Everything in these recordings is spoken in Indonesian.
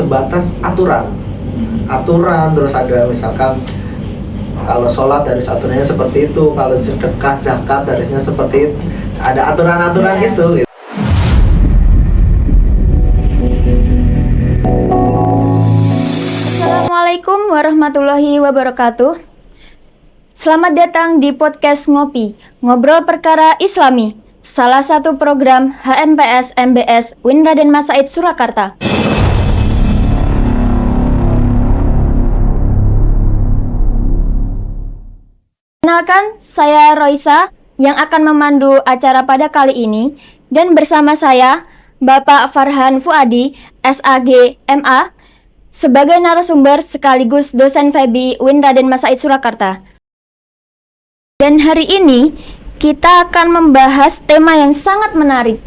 sebatas aturan, terus ada misalkan kalau sholat harus aturannya seperti itu, kalau sedekah zakat harusnya seperti itu, ada aturan-aturan gitu. Assalamualaikum warahmatullahi wabarakatuh. Selamat datang di podcast Ngopi, Ngobrol Perkara Islami, salah satu program HMPS MBS UIN Raden Mas Said Surakarta. Kenalkan, saya Roisa yang akan memandu acara pada kali ini, dan bersama saya Bapak Farhan Fuadi, SAG MA, sebagai narasumber sekaligus dosen FEBI UIN Raden Mas Said Surakarta. Dan hari ini kita akan membahas tema yang sangat menarik,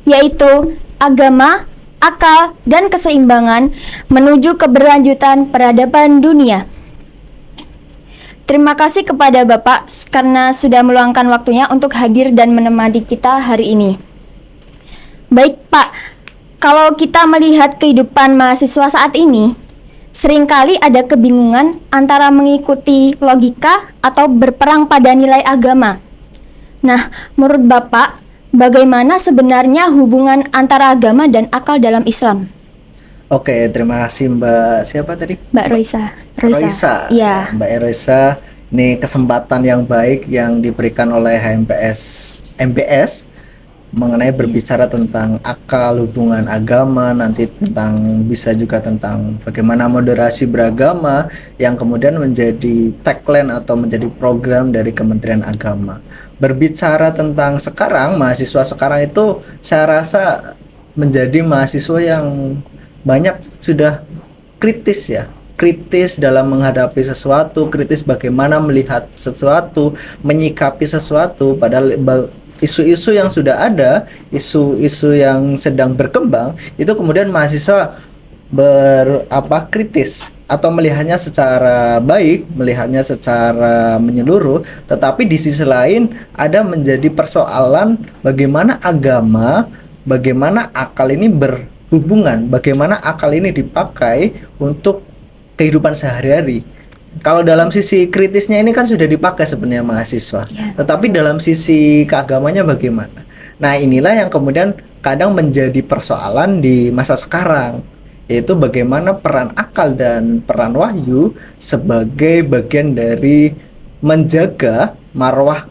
yaitu agama, akal, dan keseimbangan menuju keberlanjutan peradaban dunia. Terima kasih kepada Bapak karena sudah meluangkan waktunya untuk hadir dan menemani kita hari ini. Baik Pak, kalau kita melihat kehidupan mahasiswa saat ini, seringkali ada kebingungan antara mengikuti logika atau berperang pada nilai agama. Nah, menurut Bapak, bagaimana sebenarnya hubungan antara agama dan akal dalam Islam? Oke, terima kasih Mbak. Siapa tadi? Mbak Roisa. Roisa. Ya. Mbak Roisa, ini kesempatan yang baik yang diberikan oleh HMPS MBS mengenai berbicara tentang akal, hubungan agama, nanti tentang bisa juga tentang bagaimana moderasi beragama yang kemudian menjadi tagline atau menjadi program dari Kementerian Agama. Berbicara tentang sekarang, mahasiswa sekarang itu saya rasa menjadi mahasiswa yang banyak sudah kritis ya, kritis dalam menghadapi sesuatu, kritis bagaimana melihat sesuatu, menyikapi sesuatu. Padahal isu-isu yang sudah ada, isu-isu yang sedang berkembang, itu kemudian mahasiswa kritis atau melihatnya secara baik, melihatnya secara menyeluruh, tetapi di sisi lain ada menjadi persoalan bagaimana agama, bagaimana akal ini berhubungan, bagaimana akal ini dipakai untuk kehidupan sehari-hari. Kalau dalam sisi kritisnya ini kan sudah dipakai sebenarnya mahasiswa, tetapi dalam sisi keagamanya bagaimana? Nah, inilah yang kemudian kadang menjadi persoalan di masa sekarang, yaitu bagaimana peran akal dan peran wahyu sebagai bagian dari menjaga marwah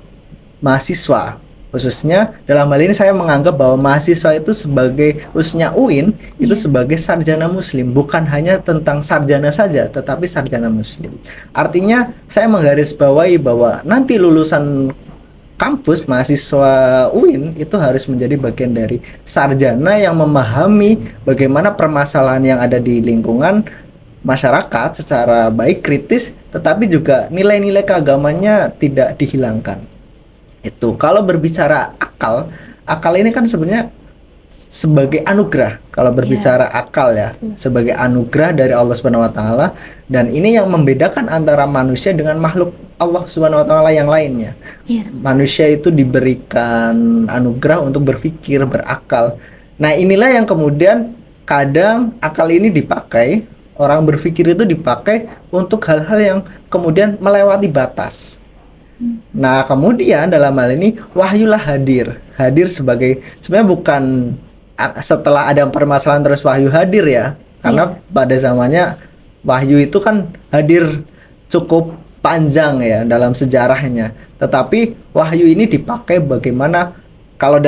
mahasiswa. Khususnya dalam hal ini saya menganggap bahwa mahasiswa itu sebagai, khususnya UIN itu sebagai sarjana muslim, bukan hanya tentang sarjana saja tetapi sarjana muslim. Artinya saya menggarisbawahi bahwa nanti lulusan kampus mahasiswa UIN itu harus menjadi bagian dari sarjana yang memahami bagaimana permasalahan yang ada di lingkungan masyarakat secara baik, kritis, tetapi juga nilai-nilai keagamannya tidak dihilangkan. Itu kalau berbicara akal ini kan sebenarnya sebagai anugerah. Kalau berbicara akal ya, sebagai anugerah dari Allah Subhanahu wa taala, dan ini yang membedakan antara manusia dengan makhluk Allah Subhanahu wa taala yang lainnya. Manusia itu diberikan anugerah untuk berpikir, berakal. Nah, inilah yang kemudian kadang akal ini dipakai, orang berpikir itu dipakai untuk hal-hal yang kemudian melewati batas. Nah, kemudian dalam hal ini wahyulah hadir sebagai, sebenarnya bukan setelah ada permasalahan terus wahyu hadir ya, karena pada zamannya wahyu itu kan hadir cukup panjang ya dalam sejarahnya. Tetapi wahyu ini dipakai bagaimana, kalau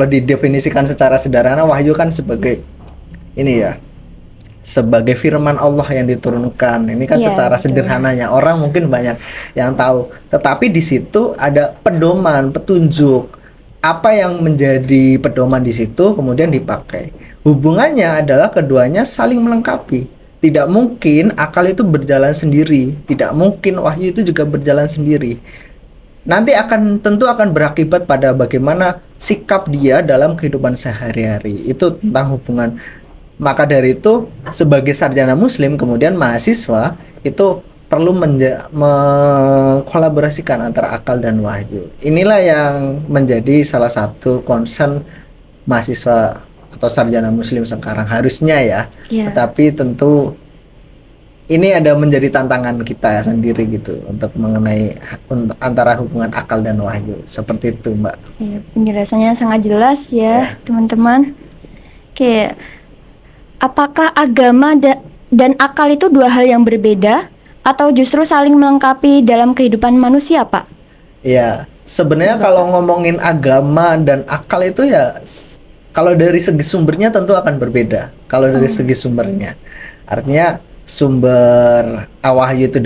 didefinisikan secara sederhana, wahyu kan sebagai ini ya, sebagai firman Allah yang diturunkan. Ini kan secara sederhananya orang mungkin banyak yang tahu. Tetapi di situ ada pedoman, petunjuk. Apa yang menjadi pedoman di situ kemudian dipakai. Hubungannya adalah keduanya saling melengkapi. Tidak mungkin akal itu berjalan sendiri, tidak mungkin wahyu itu juga berjalan sendiri. Nanti tentu akan berakibat pada bagaimana sikap dia dalam kehidupan sehari-hari. Itu tentang hubungan. Maka dari itu sebagai sarjana muslim kemudian mahasiswa itu perlu mengkolaborasikan antara akal dan wahyu. Inilah yang menjadi salah satu concern mahasiswa atau sarjana muslim sekarang harusnya ya. Iya. Tetapi tentu ini ada menjadi tantangan kita sendiri gitu untuk mengenai antara hubungan akal dan wahyu. Seperti itu, Mbak. Oke, penjelasannya sangat jelas ya, teman-teman. Oke, apakah agama dan akal itu dua hal yang berbeda atau justru saling melengkapi dalam kehidupan manusia, Pak? Ya, sebenarnya kalau ngomongin agama dan akal itu ya kalau dari segi sumbernya tentu akan berbeda. Kalau dari segi sumbernya, artinya sumber wahyu itu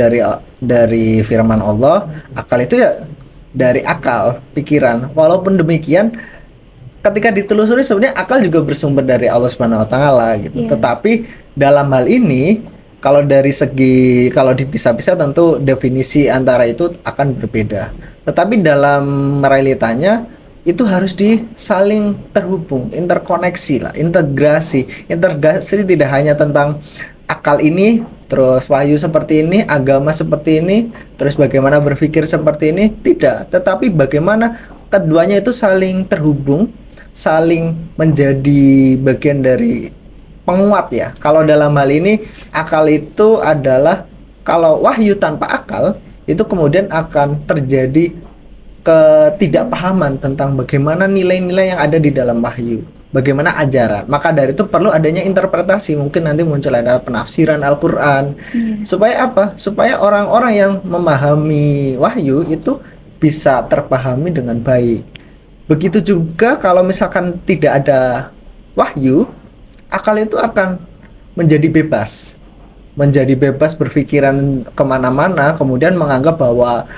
dari firman Allah, akal itu ya dari akal, pikiran. Walaupun demikian, ketika ditelusuri sebenarnya akal juga bersumber dari Allah Subhanahu wa taala gitu. Iya. Tetapi dalam hal ini kalau dari segi kalau dipisah-pisah tentu definisi antara itu akan berbeda. Tetapi dalam realitanya itu harus disaling terhubung, interkoneksi lah, integrasi. Integrasi tidak hanya tentang akal ini, terus wahyu seperti ini, agama seperti ini, terus bagaimana berpikir seperti ini, tidak. Tetapi bagaimana keduanya itu saling terhubung, saling menjadi bagian dari penguat ya. Kalau dalam hal ini akal itu adalah kalau wahyu tanpa akal itu kemudian akan terjadi ketidakpahaman tentang bagaimana nilai-nilai yang ada di dalam wahyu, bagaimana ajaran. Maka dari itu perlu adanya interpretasi. Mungkin nanti muncul ada penafsiran Al-Qur'an. Supaya apa? Supaya orang-orang yang memahami wahyu itu bisa terpahami dengan baik. Begitu juga kalau misalkan tidak ada wahyu, akal itu akan menjadi bebas berpikiran kemana-mana, kemudian menganggap bahwa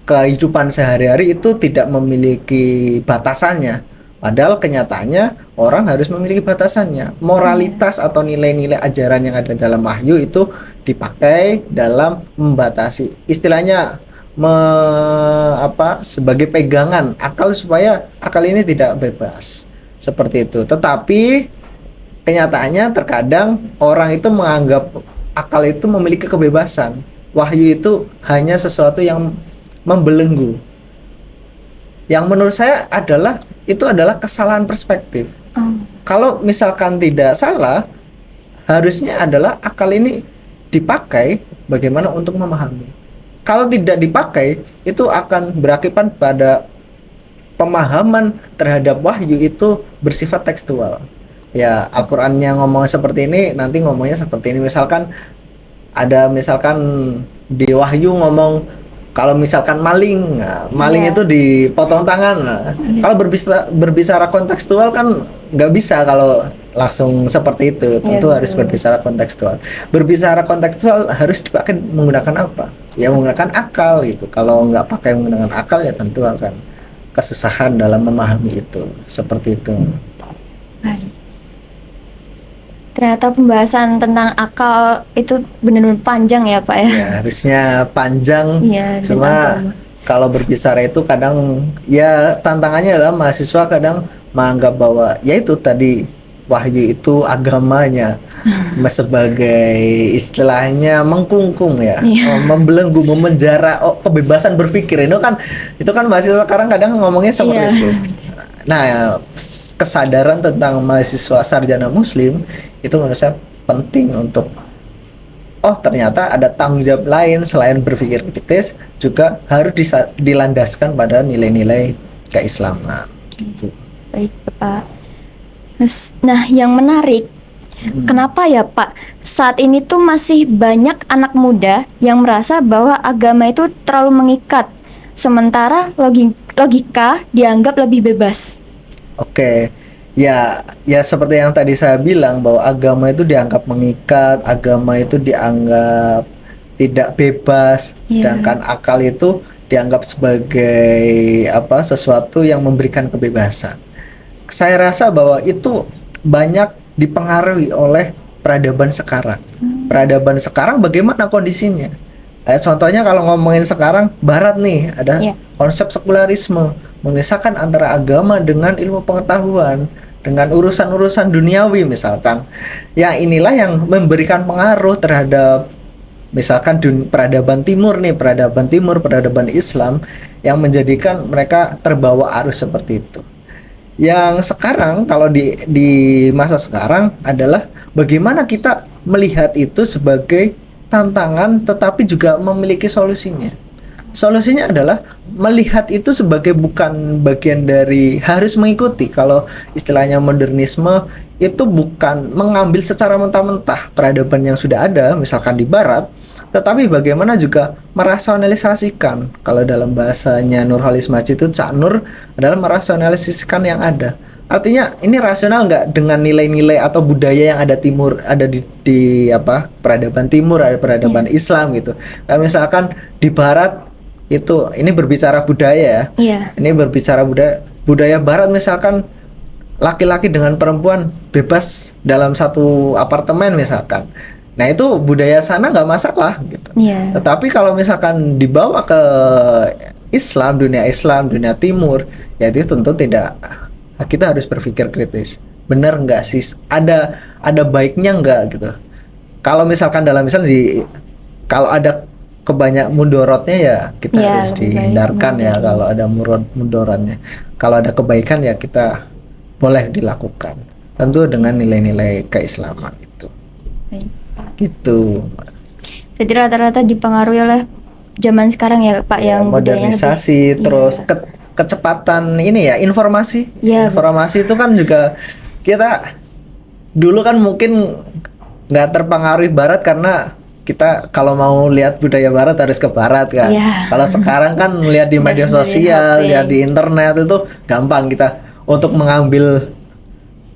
kehidupan sehari-hari itu tidak memiliki batasannya. Padahal kenyataannya orang harus memiliki batasannya. Moralitas atau nilai-nilai ajaran yang ada dalam wahyu itu dipakai dalam membatasi. Istilahnya sebagai pegangan akal supaya akal ini tidak bebas. Seperti itu. Tetapi kenyataannya terkadang orang itu menganggap akal itu memiliki kebebasan. Wahyu itu hanya sesuatu yang membelenggu. Yang menurut saya itu adalah kesalahan perspektif. Kalau misalkan tidak salah, harusnya adalah akal ini dipakai bagaimana untuk memahami. Kalau tidak dipakai, itu akan berakibat pada pemahaman terhadap wahyu itu bersifat tekstual. Ya, Al-Qur'annya ngomong seperti ini, nanti ngomongnya seperti ini. Misalkan di wahyu ngomong kalau misalkan maling itu dipotong tangan. Kalau berbicara kontekstual kan nggak bisa kalau langsung seperti itu. Tentu harus berbicara kontekstual. Berbicara kontekstual harus dipakai menggunakan apa? Ya menggunakan akal gitu. Kalau nggak pakai menggunakan akal ya tentu akan kesusahan dalam memahami itu. Seperti itu. Baik. Ternyata pembahasan tentang akal itu benar-benar panjang ya Pak ya. Ya harusnya panjang. Iya, cuma kalau berbicara itu kadang ya tantangannya adalah mahasiswa kadang menganggap bahwa ya itu tadi wahyu itu agamanya sebagai istilahnya mengkungkung ya, membelenggu, memenjara kebebasan berpikir. Itu kan mahasiswa sekarang kadang ngomongnya seperti itu. Nah, kesadaran tentang mahasiswa sarjana muslim itu menurut saya penting untuk ternyata ada tanggung jawab lain selain berpikir kritis, juga harus dilandaskan pada nilai-nilai keislaman. Gitu. Baik, Pak. Nah, yang menarik, kenapa ya Pak saat ini tuh masih banyak anak muda yang merasa bahwa agama itu terlalu mengikat, sementara logika dianggap lebih bebas? Oke, ya seperti yang tadi saya bilang bahwa agama itu dianggap mengikat, agama itu dianggap tidak bebas, sedangkan akal itu dianggap sebagai sesuatu yang memberikan kebebasan. Saya rasa bahwa itu banyak dipengaruhi oleh peradaban sekarang. Peradaban sekarang bagaimana kondisinya? Contohnya kalau ngomongin sekarang Barat nih ada konsep sekularisme, memisahkan antara agama dengan ilmu pengetahuan, dengan urusan-urusan duniawi misalkan. Yang inilah yang memberikan pengaruh terhadap misalkan peradaban timur, peradaban Islam yang menjadikan mereka terbawa arus seperti itu. Yang sekarang kalau di masa sekarang adalah bagaimana kita melihat itu sebagai tantangan tetapi juga memiliki solusinya. Solusinya adalah melihat itu sebagai bukan bagian dari harus mengikuti. Kalau istilahnya modernisme itu bukan mengambil secara mentah-mentah peradaban yang sudah ada, misalkan di barat, tetapi bagaimana juga merasionalisasikan. Kalau dalam bahasanya Nurholis Majid itu Cak Nur adalah merasionalisasikan yang ada. Artinya ini rasional nggak dengan nilai-nilai atau budaya yang ada timur, ada di apa peradaban timur, ada peradaban Islam gitu. Kayak misalkan di barat itu ini berbicara budaya ya. Iya. Ini berbicara budaya barat, misalkan laki-laki dengan perempuan bebas dalam satu apartemen misalkan. Nah itu budaya sana nggak masalah gitu. Iya. Tetapi kalau misalkan dibawa ke Islam, dunia timur, ya itu tentu tidak. Kita harus berpikir kritis. Benar nggak sih? Ada baiknya nggak gitu? Kalau misalkan dalam Islam kalau ada kebanyak mudorotnya ya kita Ya, harus lebih baik dihindarkan ya. menghindari. Kalau ada mudorotnya, kalau ada kebaikan ya kita boleh dilakukan. Tentu dengan nilai-nilai keislaman itu. Baik, Pak. Gitu. Berarti rata-rata dipengaruhi oleh zaman sekarang ya Pak, yang budayanya Modernisasi, lebih- terus Iya. kecepatan ini ya informasi. Iya, Informasi itu kan juga kita dulu kan mungkin nggak terpengaruhi barat karena kita kalau mau lihat budaya barat harus ke barat kan. Iya. Kalau sekarang kan lihat di media Dari sosial, HP. lihat di internet itu gampang kita untuk mengambil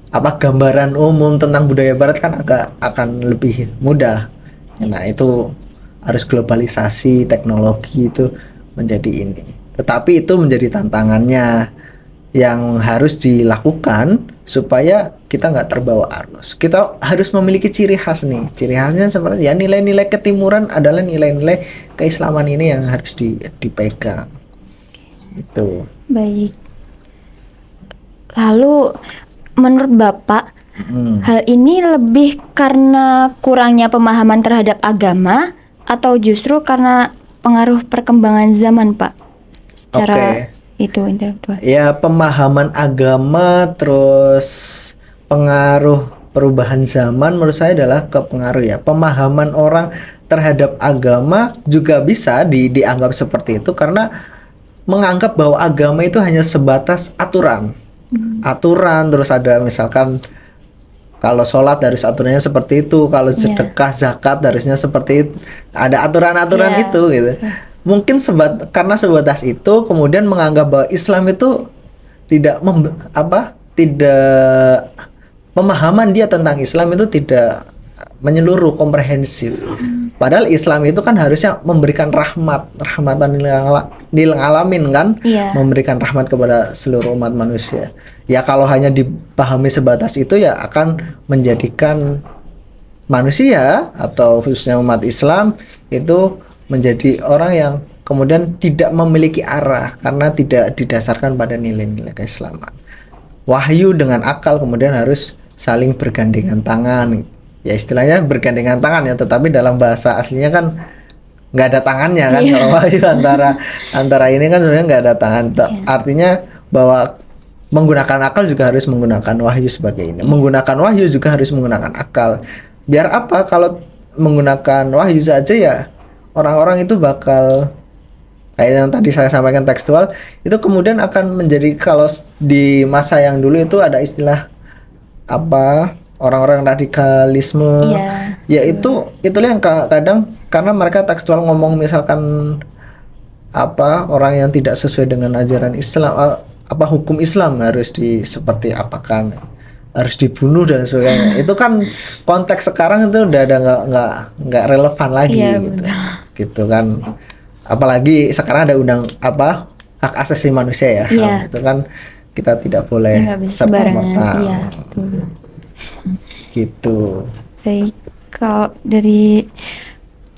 apa gambaran umum tentang budaya barat kan akan lebih mudah. Nah, itu harus globalisasi teknologi itu menjadi ini. Tetapi itu menjadi tantangannya yang harus dilakukan supaya kita nggak terbawa arus. Kita harus memiliki ciri khas nih. Ciri khasnya seperti ya nilai-nilai ketimuran adalah nilai-nilai keislaman ini yang harus dipegang. Itu. Baik. Lalu menurut Bapak, hal ini lebih karena kurangnya pemahaman terhadap agama atau justru karena pengaruh perkembangan zaman, Pak? Secara Oke. itu intelektual. Ya pemahaman agama terus pengaruh perubahan zaman menurut saya adalah kepengaruh ya. Pemahaman orang terhadap agama juga bisa dianggap seperti itu karena menganggap bahwa agama itu hanya sebatas aturan. Aturan terus ada misalkan kalau sholat harus aturannya seperti itu, kalau sedekah zakat harusnya seperti itu. Ada aturan-aturan Iya. itu gitu. Mungkin karena sebatas itu kemudian menganggap bahwa Islam itu tidak tidak pemahaman dia tentang Islam itu tidak menyeluruh, komprehensif. Padahal Islam itu kan harusnya memberikan rahmatan lil alamin kan, Iya. memberikan rahmat kepada seluruh umat manusia. Ya kalau hanya dipahami sebatas itu ya akan menjadikan manusia atau khususnya umat Islam itu menjadi orang yang kemudian tidak memiliki arah karena tidak didasarkan pada nilai-nilai keislaman. Wahyu dengan akal kemudian harus saling bergandengan tangan. Ya istilahnya bergandengan tangan ya, tetapi dalam bahasa aslinya kan nggak ada tangannya kan. Kalau wahyu antara ini kan sebenarnya nggak ada tangan. Artinya bahwa menggunakan akal juga harus menggunakan wahyu sebagai ini. Menggunakan wahyu juga harus menggunakan akal. Biar apa? Kalau menggunakan wahyu saja ya orang-orang itu bakal kayak yang tadi saya sampaikan tekstual itu kemudian akan menjadi kalau di masa yang dulu itu ada istilah apa orang-orang radikalisme. Iya. Ya itulah yang kadang karena mereka tekstual ngomong misalkan apa orang yang tidak sesuai dengan ajaran Islam apa hukum Islam harus seperti apakan harus dibunuh dan sebagainya. Itu kan konteks sekarang itu udah ada nggak relevan lagi Iya, gitu. Gitu kan. Apalagi sekarang ada hak asasi manusia ya. Iya. Itu kan kita tidak boleh Nggak bisa sembarangan. serta-merta. Iya, betul. Gitu. Baik,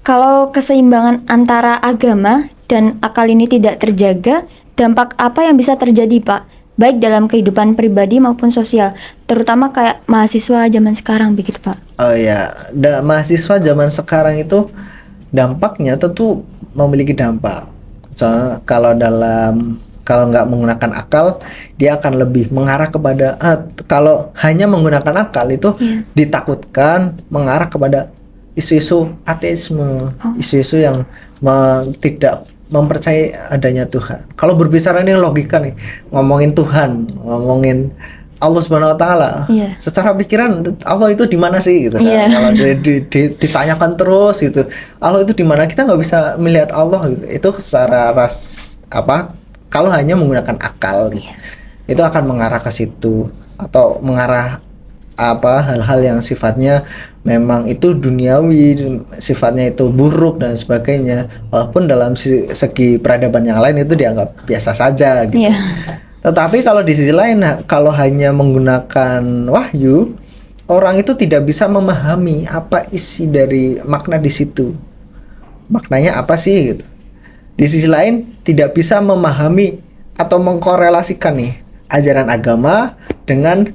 kalau keseimbangan antara agama dan akal ini tidak terjaga, dampak apa yang bisa terjadi, Pak? Baik dalam kehidupan pribadi maupun sosial, terutama kayak mahasiswa zaman sekarang begitu, Pak. Oh ya, mahasiswa zaman sekarang itu dampaknya tentu memiliki dampak. Soalnya kalau dalam Kalau nggak menggunakan akal, dia akan lebih mengarah kepada kalau hanya menggunakan akal itu ditakutkan mengarah kepada isu-isu ateisme, isu-isu yang tidak mempercayai adanya Tuhan. Kalau berbicara ini logika nih, ngomongin Tuhan, ngomongin Allah Subhanahu wa taala. Secara pikiran Allah itu di mana sih gitu kan. Kalau ditanyakan terus gitu. Allah itu di mana? Kita nggak bisa melihat Allah gitu. Itu secara kalau hanya menggunakan akal gitu. Itu akan mengarah ke situ atau mengarah hal-hal yang sifatnya memang itu duniawi, sifatnya itu buruk dan sebagainya. Walaupun dalam segi peradaban yang lain itu dianggap biasa saja gitu. Tetapi kalau di sisi lain, kalau hanya menggunakan wahyu, orang itu tidak bisa memahami apa isi dari makna di situ. Maknanya apa sih gitu. Di sisi lain tidak bisa memahami atau mengkorelasikan nih ajaran agama dengan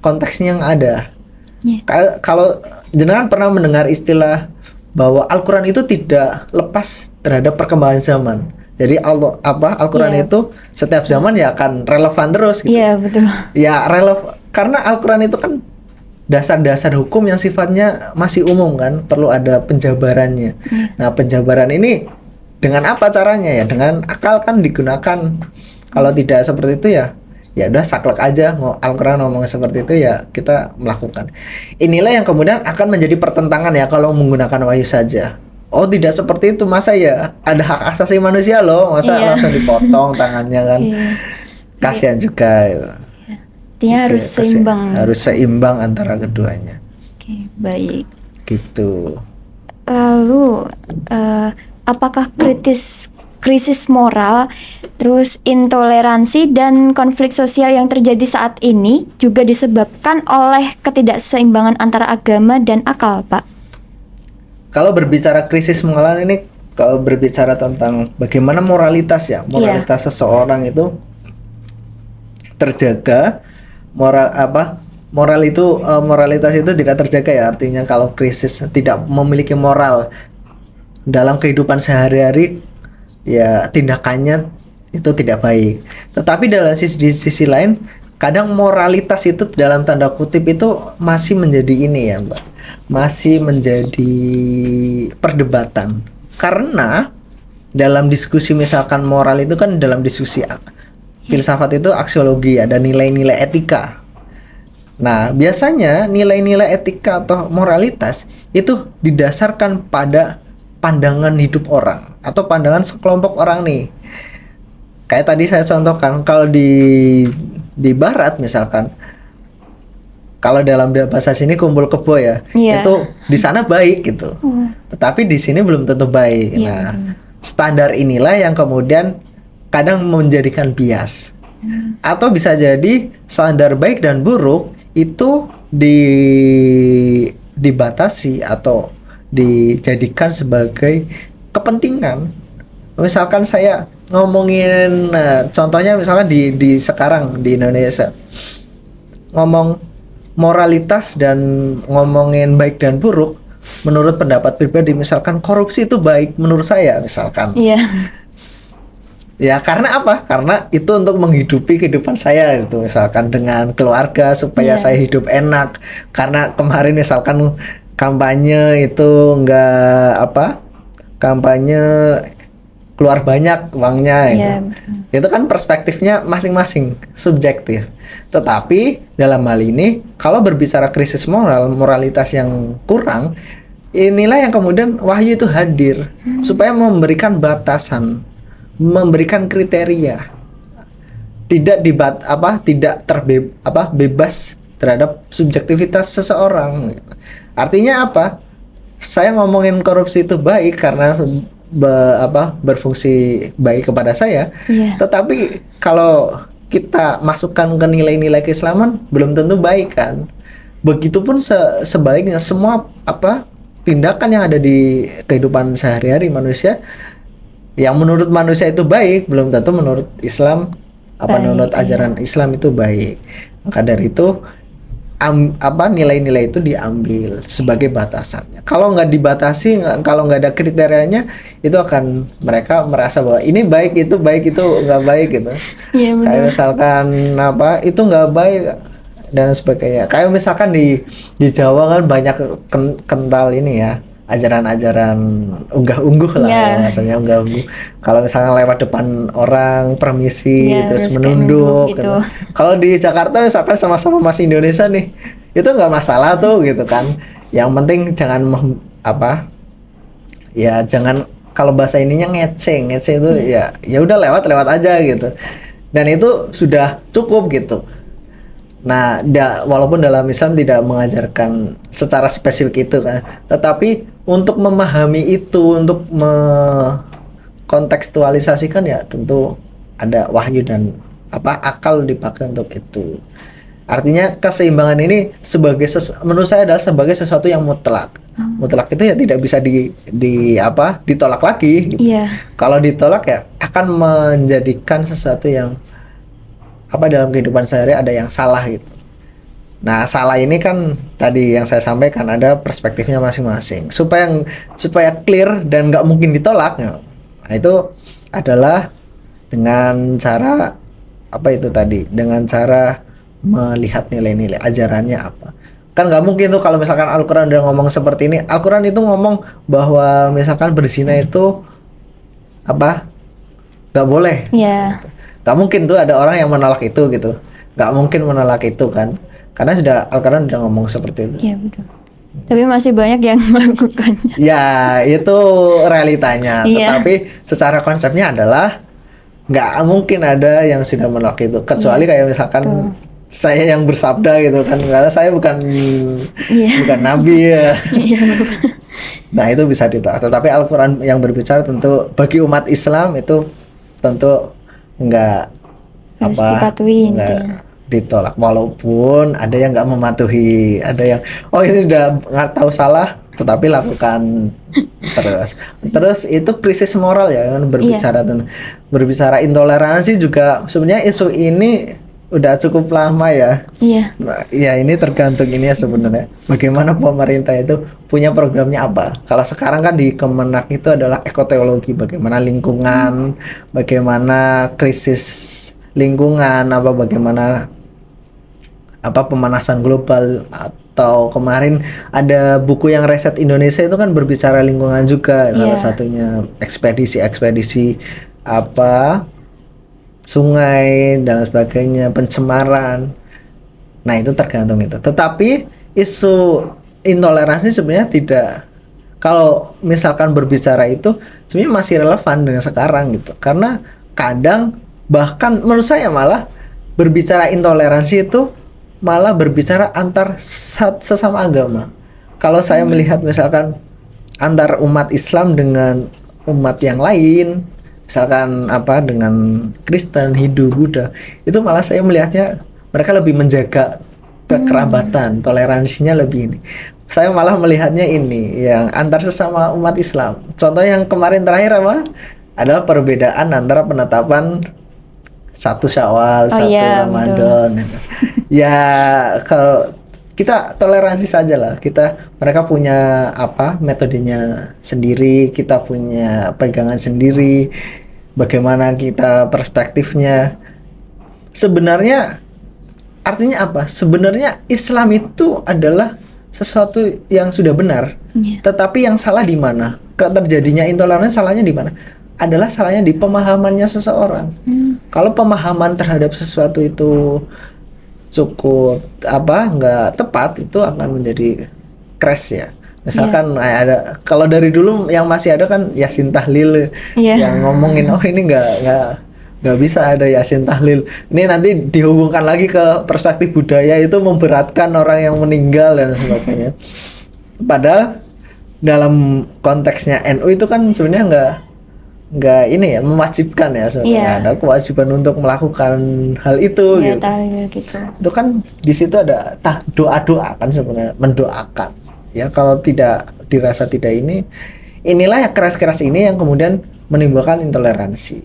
konteksnya yang ada. Kalau jenengan pernah mendengar istilah bahwa Al-Quran itu tidak lepas terhadap perkembangan zaman. Jadi Al-Quran itu setiap zaman ya akan relevan terus gitu. Iya, betul. Ya relevan karena Al-Quran itu kan dasar-dasar hukum yang sifatnya masih umum kan, perlu ada penjabarannya. Nah, penjabaran ini dengan apa caranya ya? Dengan akal kan digunakan. Kalau tidak seperti itu ya udah saklek aja. Al-Quran ngomong seperti itu ya kita melakukan. Inilah yang kemudian akan menjadi pertentangan ya kalau menggunakan wahyu saja. Oh, tidak seperti itu, masa ya ada hak asasi manusia loh, masa langsung dipotong tangannya kan. Kasihan juga gitu. Artinya harus seimbang. Harus seimbang antara keduanya. Oke, baik. Gitu. Lalu apakah krisis moral, terus intoleransi dan konflik sosial yang terjadi saat ini juga disebabkan oleh ketidakseimbangan antara agama dan akal, Pak? Kalau berbicara krisis moral ini, kalau berbicara tentang bagaimana moralitas ya, moralitas seseorang itu terjaga, moralitas itu tidak terjaga ya, artinya kalau krisis tidak memiliki moral dalam kehidupan sehari-hari ya tindakannya itu tidak baik. Tetapi dalam sisi lain kadang moralitas itu dalam tanda kutip itu masih menjadi ini ya Mbak, masih menjadi perdebatan. Karena dalam diskusi misalkan moral itu kan dalam diskusi filsafat itu aksiologi, ada nilai-nilai etika. Nah, biasanya nilai-nilai etika atau moralitas itu didasarkan pada pandangan hidup orang atau pandangan sekelompok orang nih. Kayak tadi saya contohkan, kalau di barat misalkan, kalau dalam bahasa sini kumpul kebo ya, itu di sana baik gitu. Tetapi di sini belum tentu baik. Nah, standar inilah yang kemudian kadang menjadikan bias. Atau bisa jadi standar baik dan buruk itu dibatasi atau dijadikan sebagai kepentingan. Misalkan saya ngomongin contohnya misalkan di sekarang di Indonesia ngomong moralitas dan ngomongin baik dan buruk, menurut pendapat pribadi misalkan korupsi itu baik menurut saya misalkan. Ya karena apa? Karena itu untuk menghidupi kehidupan saya itu, misalkan dengan keluarga supaya saya hidup enak. Karena kemarin misalkan kampanye itu kampanye keluar banyak uangnya itu kan perspektifnya masing-masing subjektif. Tetapi dalam hal ini kalau berbicara krisis moralitas yang kurang, inilah yang kemudian wahyu itu hadir supaya memberikan batasan, memberikan kriteria, tidak bebas terhadap subjektivitas seseorang. Artinya apa? Saya ngomongin korupsi itu baik karena berfungsi baik kepada saya. Tetapi kalau kita masukkan ke nilai-nilai keislaman belum tentu baik kan. Begitupun sebaliknya, semua tindakan yang ada di kehidupan sehari-hari manusia yang menurut manusia itu baik belum tentu menurut Islam menurut ajaran Islam itu baik. Maka dari itu nilai-nilai itu diambil sebagai batasannya. Kalau nggak dibatasi, kalau nggak ada kriterianya, itu akan mereka merasa bahwa ini baik itu nggak baik gitu. Iya Kayak benar. misalkan itu nggak baik dan sebagainya. Kayak misalkan di Jawa kan banyak kental ini ya, ajaran-ajaran unggah-ungguh lah Iya. ya, bahasanya unggah-ungguh. Kalau misalnya lewat depan orang permisi Iya, terus terus kayak menunduk nunduk gitu. gitu. Kalau di Jakarta misalkan sama-sama masih Indonesia nih, itu nggak masalah tuh gitu kan. Yang penting jangan ya jangan, kalau bahasa ininya ngece itu ya udah lewat aja gitu. Dan itu sudah cukup gitu. Nah, walaupun dalam Islam tidak mengajarkan secara spesifik itu kan, tetapi untuk memahami itu, untuk kontekstualisasikan ya tentu ada wahyu dan akal dipakai untuk itu. Artinya keseimbangan ini menurut saya adalah sebagai sesuatu yang mutlak. Mutlak itu ya tidak bisa ditolak lagi gitu. Iya. Kalau ditolak ya akan menjadikan sesuatu yang dalam kehidupan sehari ada yang salah gitu. Nah, salah ini kan tadi yang saya sampaikan ada perspektifnya masing-masing. Supaya clear dan nggak mungkin ditolak. Nah, itu adalah dengan cara dengan cara melihat nilai-nilai ajarannya apa. Kan nggak mungkin tuh kalau misalkan Al-Quran udah ngomong seperti ini. Al-Quran itu ngomong bahwa misalkan berzina itu nggak boleh. Iya. Gak mungkin tuh ada orang yang menolak itu gitu. Gak mungkin menolak itu kan. Karena Al-Quran udah ngomong seperti itu. Iya betul. Tapi masih banyak yang melakukannya. Ya itu realitanya. Iya. Tetapi secara konsepnya adalah gak mungkin ada yang sudah menolak itu. Kecuali kayak misalkan saya yang bersabda gitu kan. Karena saya bukan nabi ya. Iya. Nah itu bisa ditolak. Tetapi Al-Quran yang berbicara tentu bagi umat Islam itu tentu nggak Harus dipatuhi nggak intinya. ditolak, walaupun ada yang nggak mematuhi, ada yang ini udah nggak tahu salah tetapi lakukan terus itu krisis moral ya kan, berbicara intoleransi juga sebenarnya isu ini udah cukup lama ya. Iya. Nah, ya ini tergantung ini ya sebenarnya. Bagaimana pemerintah itu punya programnya apa? Kalau sekarang kan di Kemenak itu adalah ekoteologi, bagaimana lingkungan, bagaimana krisis lingkungan, bagaimana pemanasan global, atau kemarin ada buku yang Reset Indonesia itu kan berbicara lingkungan juga, salah satunya ekspedisi sungai dan sebagainya, pencemaran. Nah itu tergantung itu. Tetapi isu intoleransi sebenarnya tidak, kalau misalkan berbicara itu sebenarnya masih relevan dengan sekarang gitu. Karena kadang bahkan menurut saya malah berbicara intoleransi itu malah berbicara antar sesama agama. Kalau saya melihat misalkan antar umat Islam dengan umat yang lain, misalkan dengan Kristen, Hindu, Buddha, itu malah saya melihatnya mereka lebih menjaga kekerabatan, toleransinya lebih ini. Saya malah melihatnya ini yang antar sesama umat Islam. Contoh yang kemarin terakhir adalah perbedaan antara penetapan 1 Syawal, 1 Ramadan. Ya kalau kita toleransi saja lah. Mereka punya metodenya sendiri, kita punya pegangan sendiri. Bagaimana kita perspektifnya? Sebenarnya artinya apa? Sebenarnya Islam itu adalah sesuatu yang sudah benar. Tetapi yang salah di mana? Terjadinya intoleransi salahnya di mana? Adalah salahnya di pemahamannya seseorang. Kalau pemahaman terhadap sesuatu itu cukup nggak tepat, itu akan menjadi crash ya. Misalkan ada, kalau dari dulu yang masih ada kan Yasin Tahlil yang ngomongin ini nggak bisa ada Yasin Tahlil. Ini nanti dihubungkan lagi ke perspektif budaya, itu memberatkan orang yang meninggal dan sebagainya. Padahal dalam konteksnya NU itu kan sebenarnya nggak ini ya, mewajibkan ya sebenarnya. Ada kewajiban untuk melakukan hal itu gitu. Itu kan di situ ada doa-doa kan sebenarnya, mendoakan ya. Kalau tidak dirasa tidak inilah yang keras-keras ini yang kemudian menimbulkan intoleransi.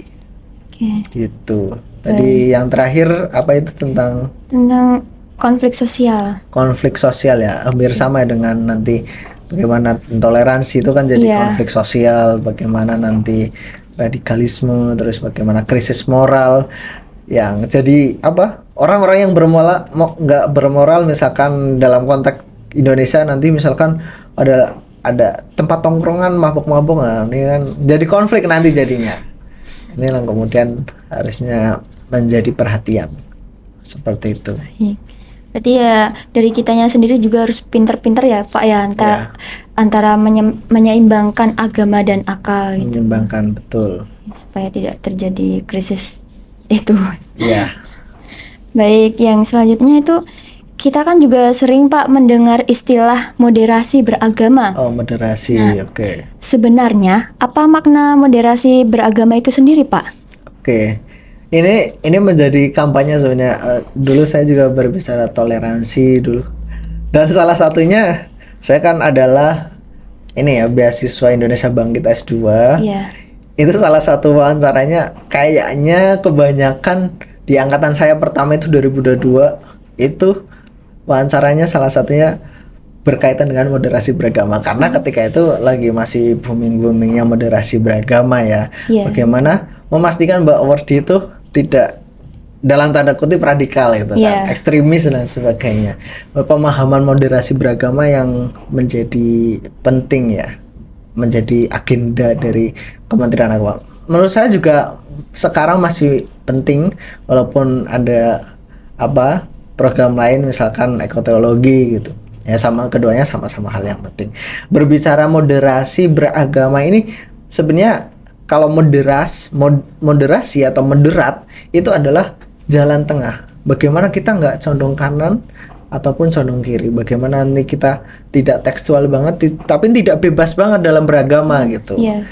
Gitu. Tadi yang terakhir apa itu tentang konflik sosial. Konflik sosial ya, hampir sama dengan nanti bagaimana intoleransi itu kan jadi Iya. konflik sosial, bagaimana nanti radikalisme, terus bagaimana krisis moral yang jadi apa, orang-orang yang nggak bermoral, misalkan dalam konteks Indonesia nanti misalkan ada tempat tongkrongan mabuk-mabuk, nah, ini kan jadi konflik nanti jadinya. Ini yang kemudian harusnya menjadi perhatian seperti itu. Baik. Berarti ya dari kitanya sendiri juga harus pinter-pinter ya Pak ya, antara menyeimbangkan agama dan akal gitu, Menyeimbangkan, betul. supaya tidak terjadi krisis itu. Iya. Baik, yang selanjutnya itu kita kan juga sering Pak mendengar istilah moderasi beragama. Oh, moderasi. Oke. Sebenarnya apa makna moderasi beragama itu sendiri Pak? Oke. Ini menjadi kampanye sebenarnya. Dulu saya juga berbicara toleransi dulu. Dan salah satunya saya kan adalah ini ya, beasiswa Indonesia Bangkit S2. Iya. Itu salah satu wawancaranya, kayaknya kebanyakan di angkatan saya pertama itu 2022 itu wawancaranya salah satunya berkaitan dengan moderasi beragama, karena ketika itu lagi masih boomingnya moderasi beragama ya. Iya. Bagaimana memastikan bahwa word itu tidak dalam tanda kutip radikal itu Iya. kan, ekstremis dan sebagainya. Pemahaman moderasi beragama yang menjadi penting ya, menjadi agenda dari Kementerian Agama. Menurut saya juga sekarang masih penting, walaupun ada program lain misalkan ekoteologi gitu. Ya keduanya sama-sama hal yang penting. Berbicara moderasi beragama ini sebenarnya kalau moderasi atau moderat itu adalah jalan tengah. Bagaimana kita nggak condong kanan ataupun condong kiri. Bagaimana nanti kita tidak tekstual banget tapi tidak bebas banget dalam beragama gitu. Iya.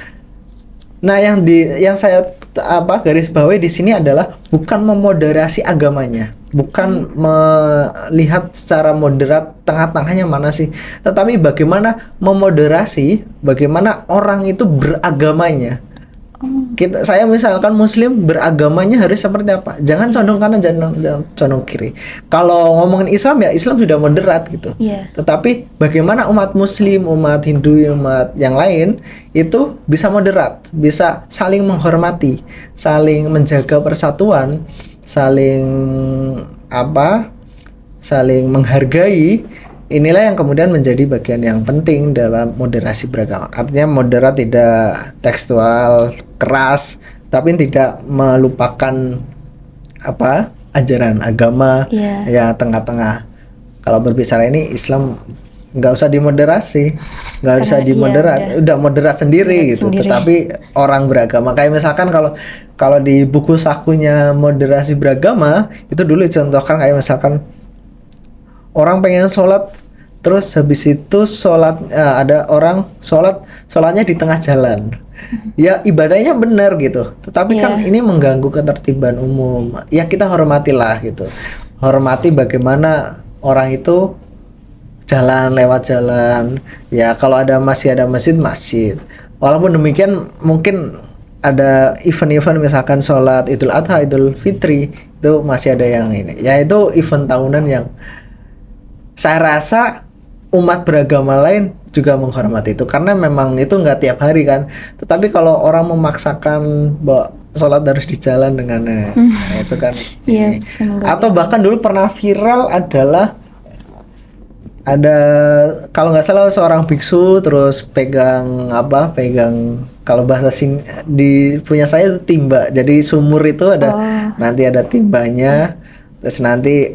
Nah, yang saya garis bawahi di sini adalah bukan memoderasi agamanya, bukan melihat secara moderat tengah-tengahnya mana sih, tetapi bagaimana memoderasi, bagaimana orang itu beragamanya. Saya misalkan Muslim, beragamanya harus seperti apa? Jangan condong kanan, jangan condong kiri. Kalau ngomongin Islam ya Islam sudah moderat gitu. Iya. Tetapi bagaimana umat Muslim, umat Hindu, umat yang lain itu bisa moderat, bisa saling menghormati, saling menjaga persatuan, saling saling menghargai. Inilah yang kemudian menjadi bagian yang penting dalam moderasi beragama. Artinya moderat, tidak tekstual, keras, tapi tidak melupakan ajaran agama. Iya. Ya tengah-tengah. Kalau berbicara ini Islam nggak usah dimoderasi, nggak Karena usah dimoderat, udah moderat sendiri gitu. sendiri. Tetapi orang beragama kayak misalkan kalau di buku sakunya moderasi beragama itu dulu dicontohkan kayak misalkan orang pengen sholat, terus habis itu ada orang sholatnya di tengah jalan. Ya ibadahnya benar gitu, tetapi kan ini mengganggu ketertiban umum. Ya kita hormatilah gitu, hormati bagaimana orang itu lewat jalan. Ya kalau masih ada masjid. Walaupun demikian mungkin ada event-event misalkan sholat Idul Adha, Idul Fitri itu masih ada yang ini. Ya itu event tahunan yang saya rasa umat beragama lain juga menghormati itu, karena memang itu nggak tiap hari kan. Tetapi kalau orang memaksakan bahwa sholat harus di jalan dengan nah, itu kan Iya, ini. Atau bahkan dulu pernah viral ada kalau nggak salah seorang biksu terus pegang kalau bahasa di punya saya itu timba. Jadi sumur itu ada nanti ada timbanya, terus nanti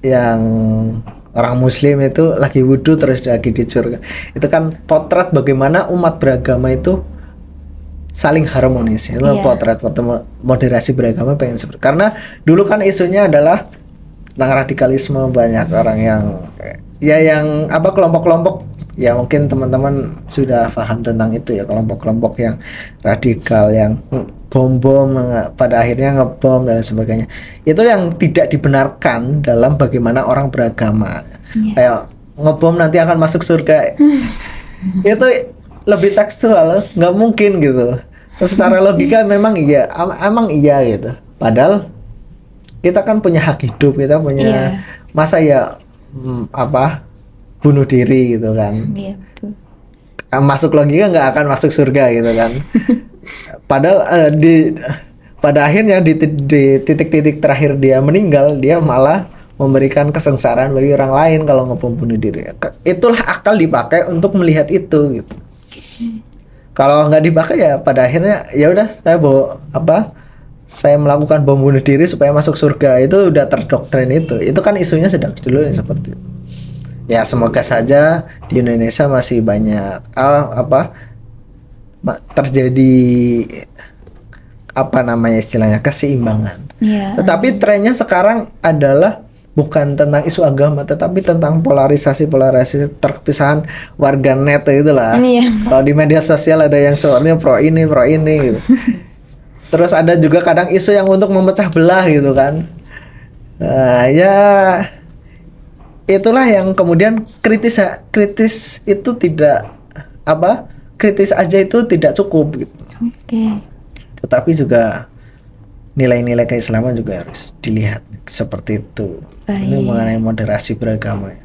yang orang Muslim itu lagi wudhu terus lagi dicur. Itu kan potret bagaimana umat beragama itu saling harmonis. Itu potret moderasi beragama pengen seperti. Karena dulu kan isunya adalah tentang radikalisme, banyak orang yang kelompok-kelompok ya mungkin teman-teman sudah paham tentang itu ya, kelompok-kelompok yang radikal yang bom pada akhirnya ngebom dan sebagainya. Itu yang tidak dibenarkan dalam bagaimana orang beragama. Kayak ngebom nanti akan masuk surga. Itu lebih tekstual, nggak mungkin gitu. Secara logika memang iya gitu. Padahal kita kan punya hak hidup, kita punya Iya. masa ya bunuh diri gitu kan. Iya, betul. Masuk logika nggak akan masuk surga gitu kan. Padahal pada akhirnya di titik-titik terakhir dia meninggal, dia malah memberikan kesengsaraan bagi orang lain kalau ngebom bunuh diri. Itulah akal dipakai untuk melihat itu gitu. Kalau nggak dipakai ya pada akhirnya ya udah saya melakukan bom bunuh diri supaya masuk surga. Itu udah terdoktrin itu. Itu kan isunya sedang dulu seperti itu. Ya semoga saja di Indonesia masih banyak terjadi istilahnya keseimbangan. Iya. Tetapi trennya sekarang adalah bukan tentang isu agama, tetapi tentang polarisasi terpisahan warga net itulah. Iya. Kalau di media sosial ada yang sebenarnya pro ini gitu. Terus ada juga kadang isu yang untuk memecah belah gitu kan. Nah, ya itulah yang kemudian kritis itu tidak kritis aja itu tidak cukup gitu. Oke. Tetapi juga nilai-nilai keislaman juga harus dilihat seperti itu. Ini Baik. mengenai moderasi beragama ya.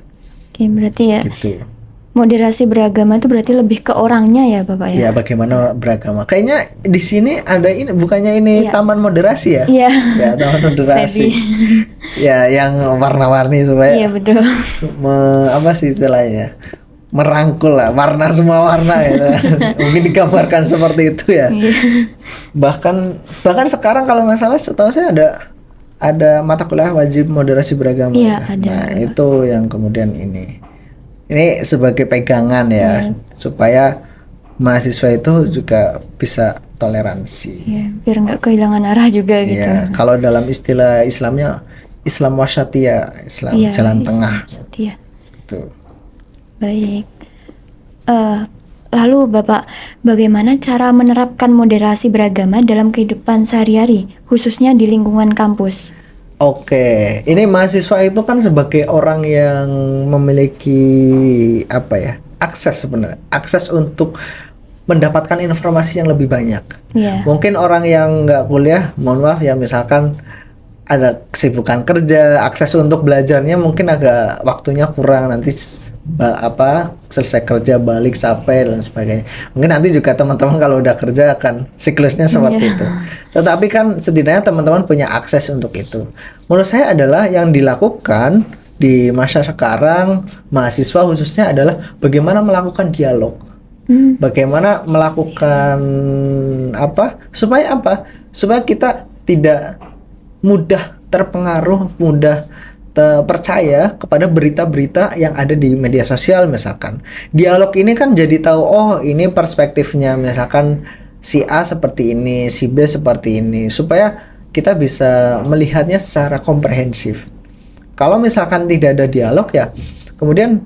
Oke, berarti ya Gitu. moderasi beragama itu berarti lebih ke orangnya ya, Bapak Ya ya? bagaimana beragama. Kayaknya di sini ada ini bukannya ini Iya. taman moderasi ya? Iya. Ya taman moderasi. Ya yang warna-warni supaya Iya, betul. apa sih istilahnya? Merangkul lah, warna semua warna ya. Mungkin digambarkan seperti itu ya. Iya. Bahkan sekarang kalau nggak salah setahu saya ada mata kuliah wajib moderasi beragama. Iya, ya. ada. Nah, itu yang kemudian ini sebagai pegangan ya, Iya. supaya mahasiswa itu juga bisa toleransi. Iya, biar nggak kehilangan arah juga gitu. Ya, kalau dalam istilah Islamnya Islam wasatiyah, Islam Iya, jalan Islam tengah. setia. Tuh. Baik. Lalu Bapak, bagaimana cara menerapkan moderasi beragama dalam kehidupan sehari-hari, khususnya di lingkungan kampus? Oke, ini mahasiswa itu kan sebagai orang yang memiliki akses sebenarnya, akses untuk mendapatkan informasi yang lebih banyak. Iya. Mungkin orang yang nggak kuliah, mohon maaf ya, misalkan ada kesibukan kerja, akses untuk belajarnya mungkin agak waktunya kurang, nanti selesai kerja balik capek dan sebagainya. Mungkin nanti juga teman-teman kalau udah kerja akan siklusnya seperti itu. Tetapi kan setidaknya teman-teman punya akses untuk itu. Menurut saya adalah yang dilakukan di masa sekarang mahasiswa khususnya adalah bagaimana melakukan dialog. Bagaimana melakukan supaya kita tidak mudah terpengaruh, mudah percaya kepada berita-berita yang ada di media sosial misalkan. Dialog ini kan jadi tahu, oh ini perspektifnya misalkan si A seperti ini, si B seperti ini, supaya kita bisa melihatnya secara komprehensif. Kalau misalkan tidak ada dialog ya, kemudian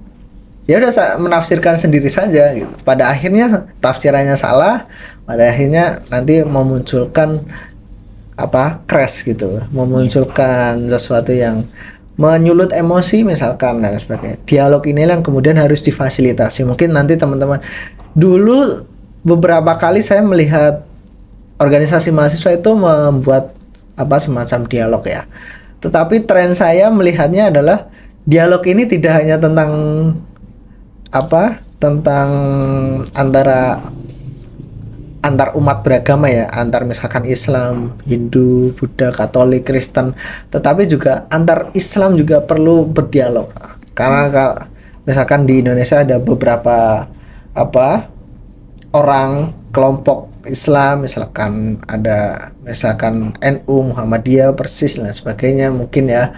ya udah menafsirkan sendiri saja gitu. Pada akhirnya tafsirannya salah, pada akhirnya nanti memunculkan crash gitu, memunculkan sesuatu yang menyulut emosi misalkan dan sebagainya. Dialog inilah yang kemudian harus difasilitasi. Mungkin nanti teman-teman, dulu beberapa kali saya melihat organisasi mahasiswa itu membuat semacam dialog ya. Tetapi tren saya melihatnya adalah dialog ini tidak hanya tentang antar umat beragama ya, antar misalkan Islam, Hindu, Buddha, Katolik, Kristen, tetapi juga antar Islam juga perlu berdialog. Karena misalkan di Indonesia ada beberapa orang kelompok Islam, misalkan ada NU, Muhammadiyah, Persis dan sebagainya mungkin ya.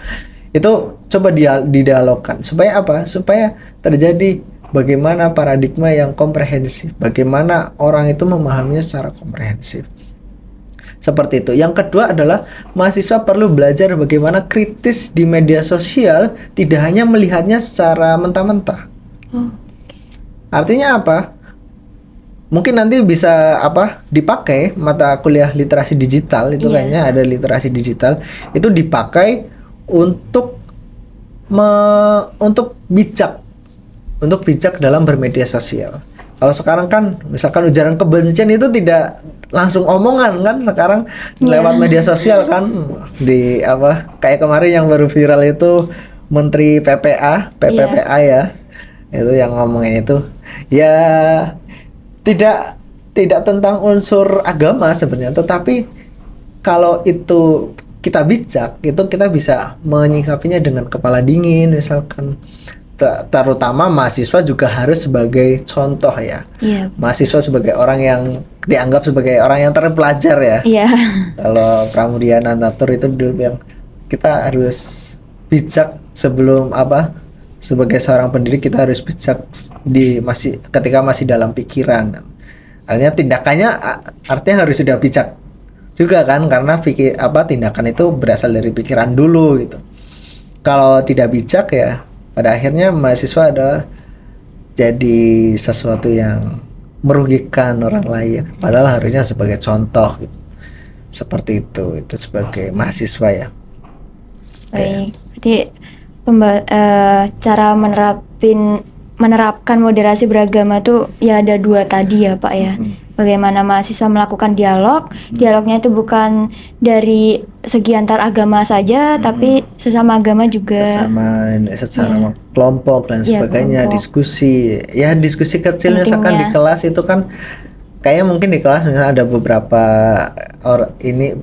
Itu coba didialogkan supaya supaya terjadi bagaimana paradigma yang komprehensif, bagaimana orang itu memahaminya secara komprehensif. Seperti itu. Yang kedua adalah mahasiswa perlu belajar bagaimana kritis di media sosial, tidak hanya melihatnya secara mentah-mentah. Artinya apa? Mungkin nanti bisa dipakai mata kuliah literasi digital itu kayaknya ada literasi digital itu dipakai untuk bijak dalam bermedia sosial. Kalau sekarang kan misalkan ujaran kebencian itu tidak langsung omongan kan sekarang lewat media sosial kan, di apa kayak kemarin yang baru viral itu Menteri PPPA ya, itu yang ngomongin itu ya, tidak tidak tentang unsur agama sebenarnya, tetapi kalau itu kita bijak, itu kita bisa menyikapinya dengan kepala dingin misalkan. Terutama mahasiswa juga harus sebagai contoh ya. Iya. Mahasiswa sebagai orang yang dianggap sebagai orang yang terpelajar ya. Iya. Kalau Pramudia Anantatur itu dulu bilang kita harus bijak sebelum apa? Sebagai seorang pendidik kita harus bijak ketika masih dalam pikiran. Artinya tindakannya artinya harus sudah bijak juga kan, karena tindakan itu berasal dari pikiran dulu gitu. Kalau tidak bijak ya pada akhirnya mahasiswa adalah jadi sesuatu yang merugikan orang lain, padahal harusnya sebagai contoh gitu. Seperti itu sebagai mahasiswa ya. Baik, berarti cara menerapkan moderasi beragama tuh ya ada dua tadi ya Pak ya. Bagaimana mahasiswa melakukan dialognya itu bukan dari segi antar agama saja, tapi sesama agama juga. Secara kelompok dan sebagainya, diskusi kecil misalkan di kelas itu kan kayaknya mungkin di kelas misalnya ada beberapa ini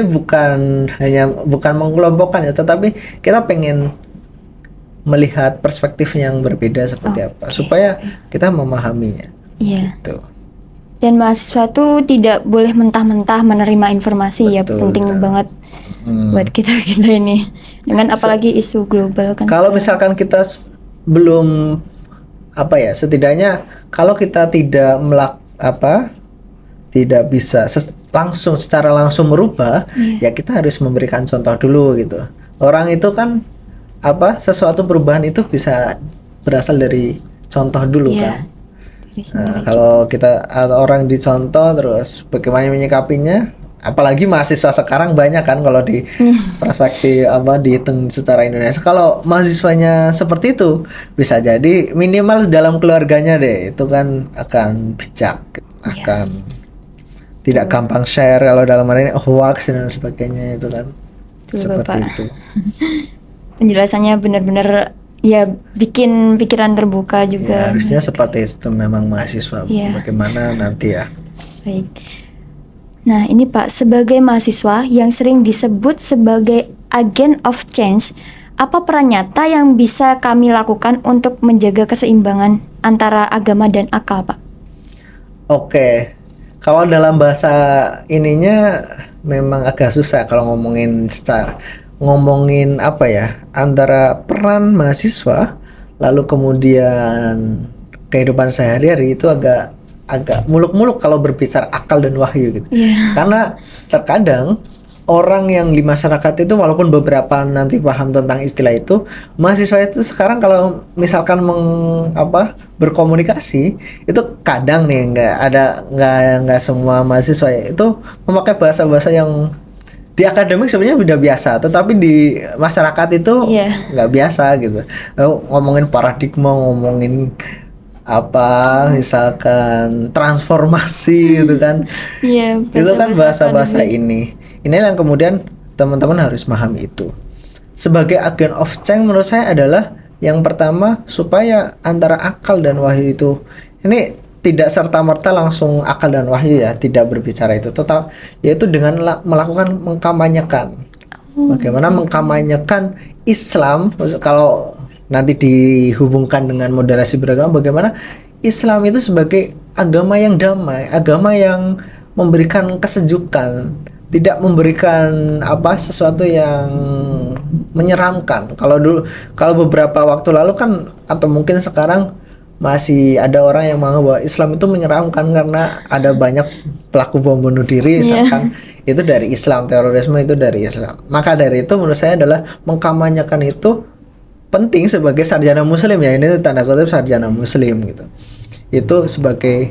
bukan mengkelompokkan ya, tetapi kita pengen melihat perspektif yang berbeda seperti apa supaya kita memahaminya. Iya. Gitu. Dan mahasiswa tuh tidak boleh mentah-mentah menerima informasi. Betul, ya penting banget buat kita ini. Dengan apalagi isu global kan. Kalau misalkan kita belum setidaknya kalau kita tidak tidak bisa secara langsung merubah, ya kita harus memberikan contoh dulu gitu. Orang itu kan sesuatu perubahan itu bisa berasal dari contoh dulu kan. Nah, kalau kita orang dicontoh terus bagaimana menyikapinya, apalagi mahasiswa sekarang banyak kan kalau di perspektif dihitung secara Indonesia, kalau mahasiswanya seperti itu bisa jadi minimal dalam keluarganya deh itu kan akan bijak, akan tidak gampang share kalau dalam hal ini hoax dan sebagainya itu kan. Seperti Bapak. Itu penjelasannya benar-benar ya bikin pikiran terbuka juga. Ya, harusnya seperti itu memang mahasiswa. Bagaimana nanti ya. Baik. Nah ini Pak, sebagai mahasiswa yang sering disebut sebagai agent of change, apa peran nyata yang bisa kami lakukan untuk menjaga keseimbangan antara agama dan akal Pak? Oke, kalau dalam bahasa ininya memang agak susah kalau ngomongin antara peran mahasiswa lalu kemudian kehidupan sehari-hari itu agak muluk-muluk kalau berbicara akal dan wahyu gitu. Karena terkadang orang yang di masyarakat itu walaupun beberapa nanti paham tentang istilah itu, mahasiswa itu sekarang kalau misalkan berkomunikasi itu kadang nih nggak semua mahasiswa itu memakai bahasa-bahasa yang di akademik sebenarnya udah biasa, tetapi di masyarakat itu nggak biasa gitu. Ngomongin paradigma, ngomongin misalkan transformasi gitu kan. Itu kan bahasa-bahasa ini yang kemudian teman-teman harus memahami itu. Sebagai agent of change menurut saya adalah yang pertama supaya antara akal dan wahyu itu ini tidak serta-merta langsung akal dan wahyu ya, tidak berbicara itu, tetap yaitu dengan melakukan mengkampanyekan. Bagaimana mengkampanyekan Islam, kalau nanti dihubungkan dengan moderasi beragama, bagaimana Islam itu sebagai agama yang damai, agama yang memberikan kesejukan, tidak memberikan sesuatu yang menyeramkan. Kalau beberapa waktu lalu kan, atau mungkin sekarang masih ada orang yang menganggap bahwa Islam itu menyeramkan karena ada banyak pelaku bom bunuh diri misalkan itu dari Islam, terorisme itu dari Islam. Maka dari itu menurut saya adalah mengkampanyekan itu penting sebagai sarjana muslim ya, ini tanda kutip sarjana muslim gitu. Itu sebagai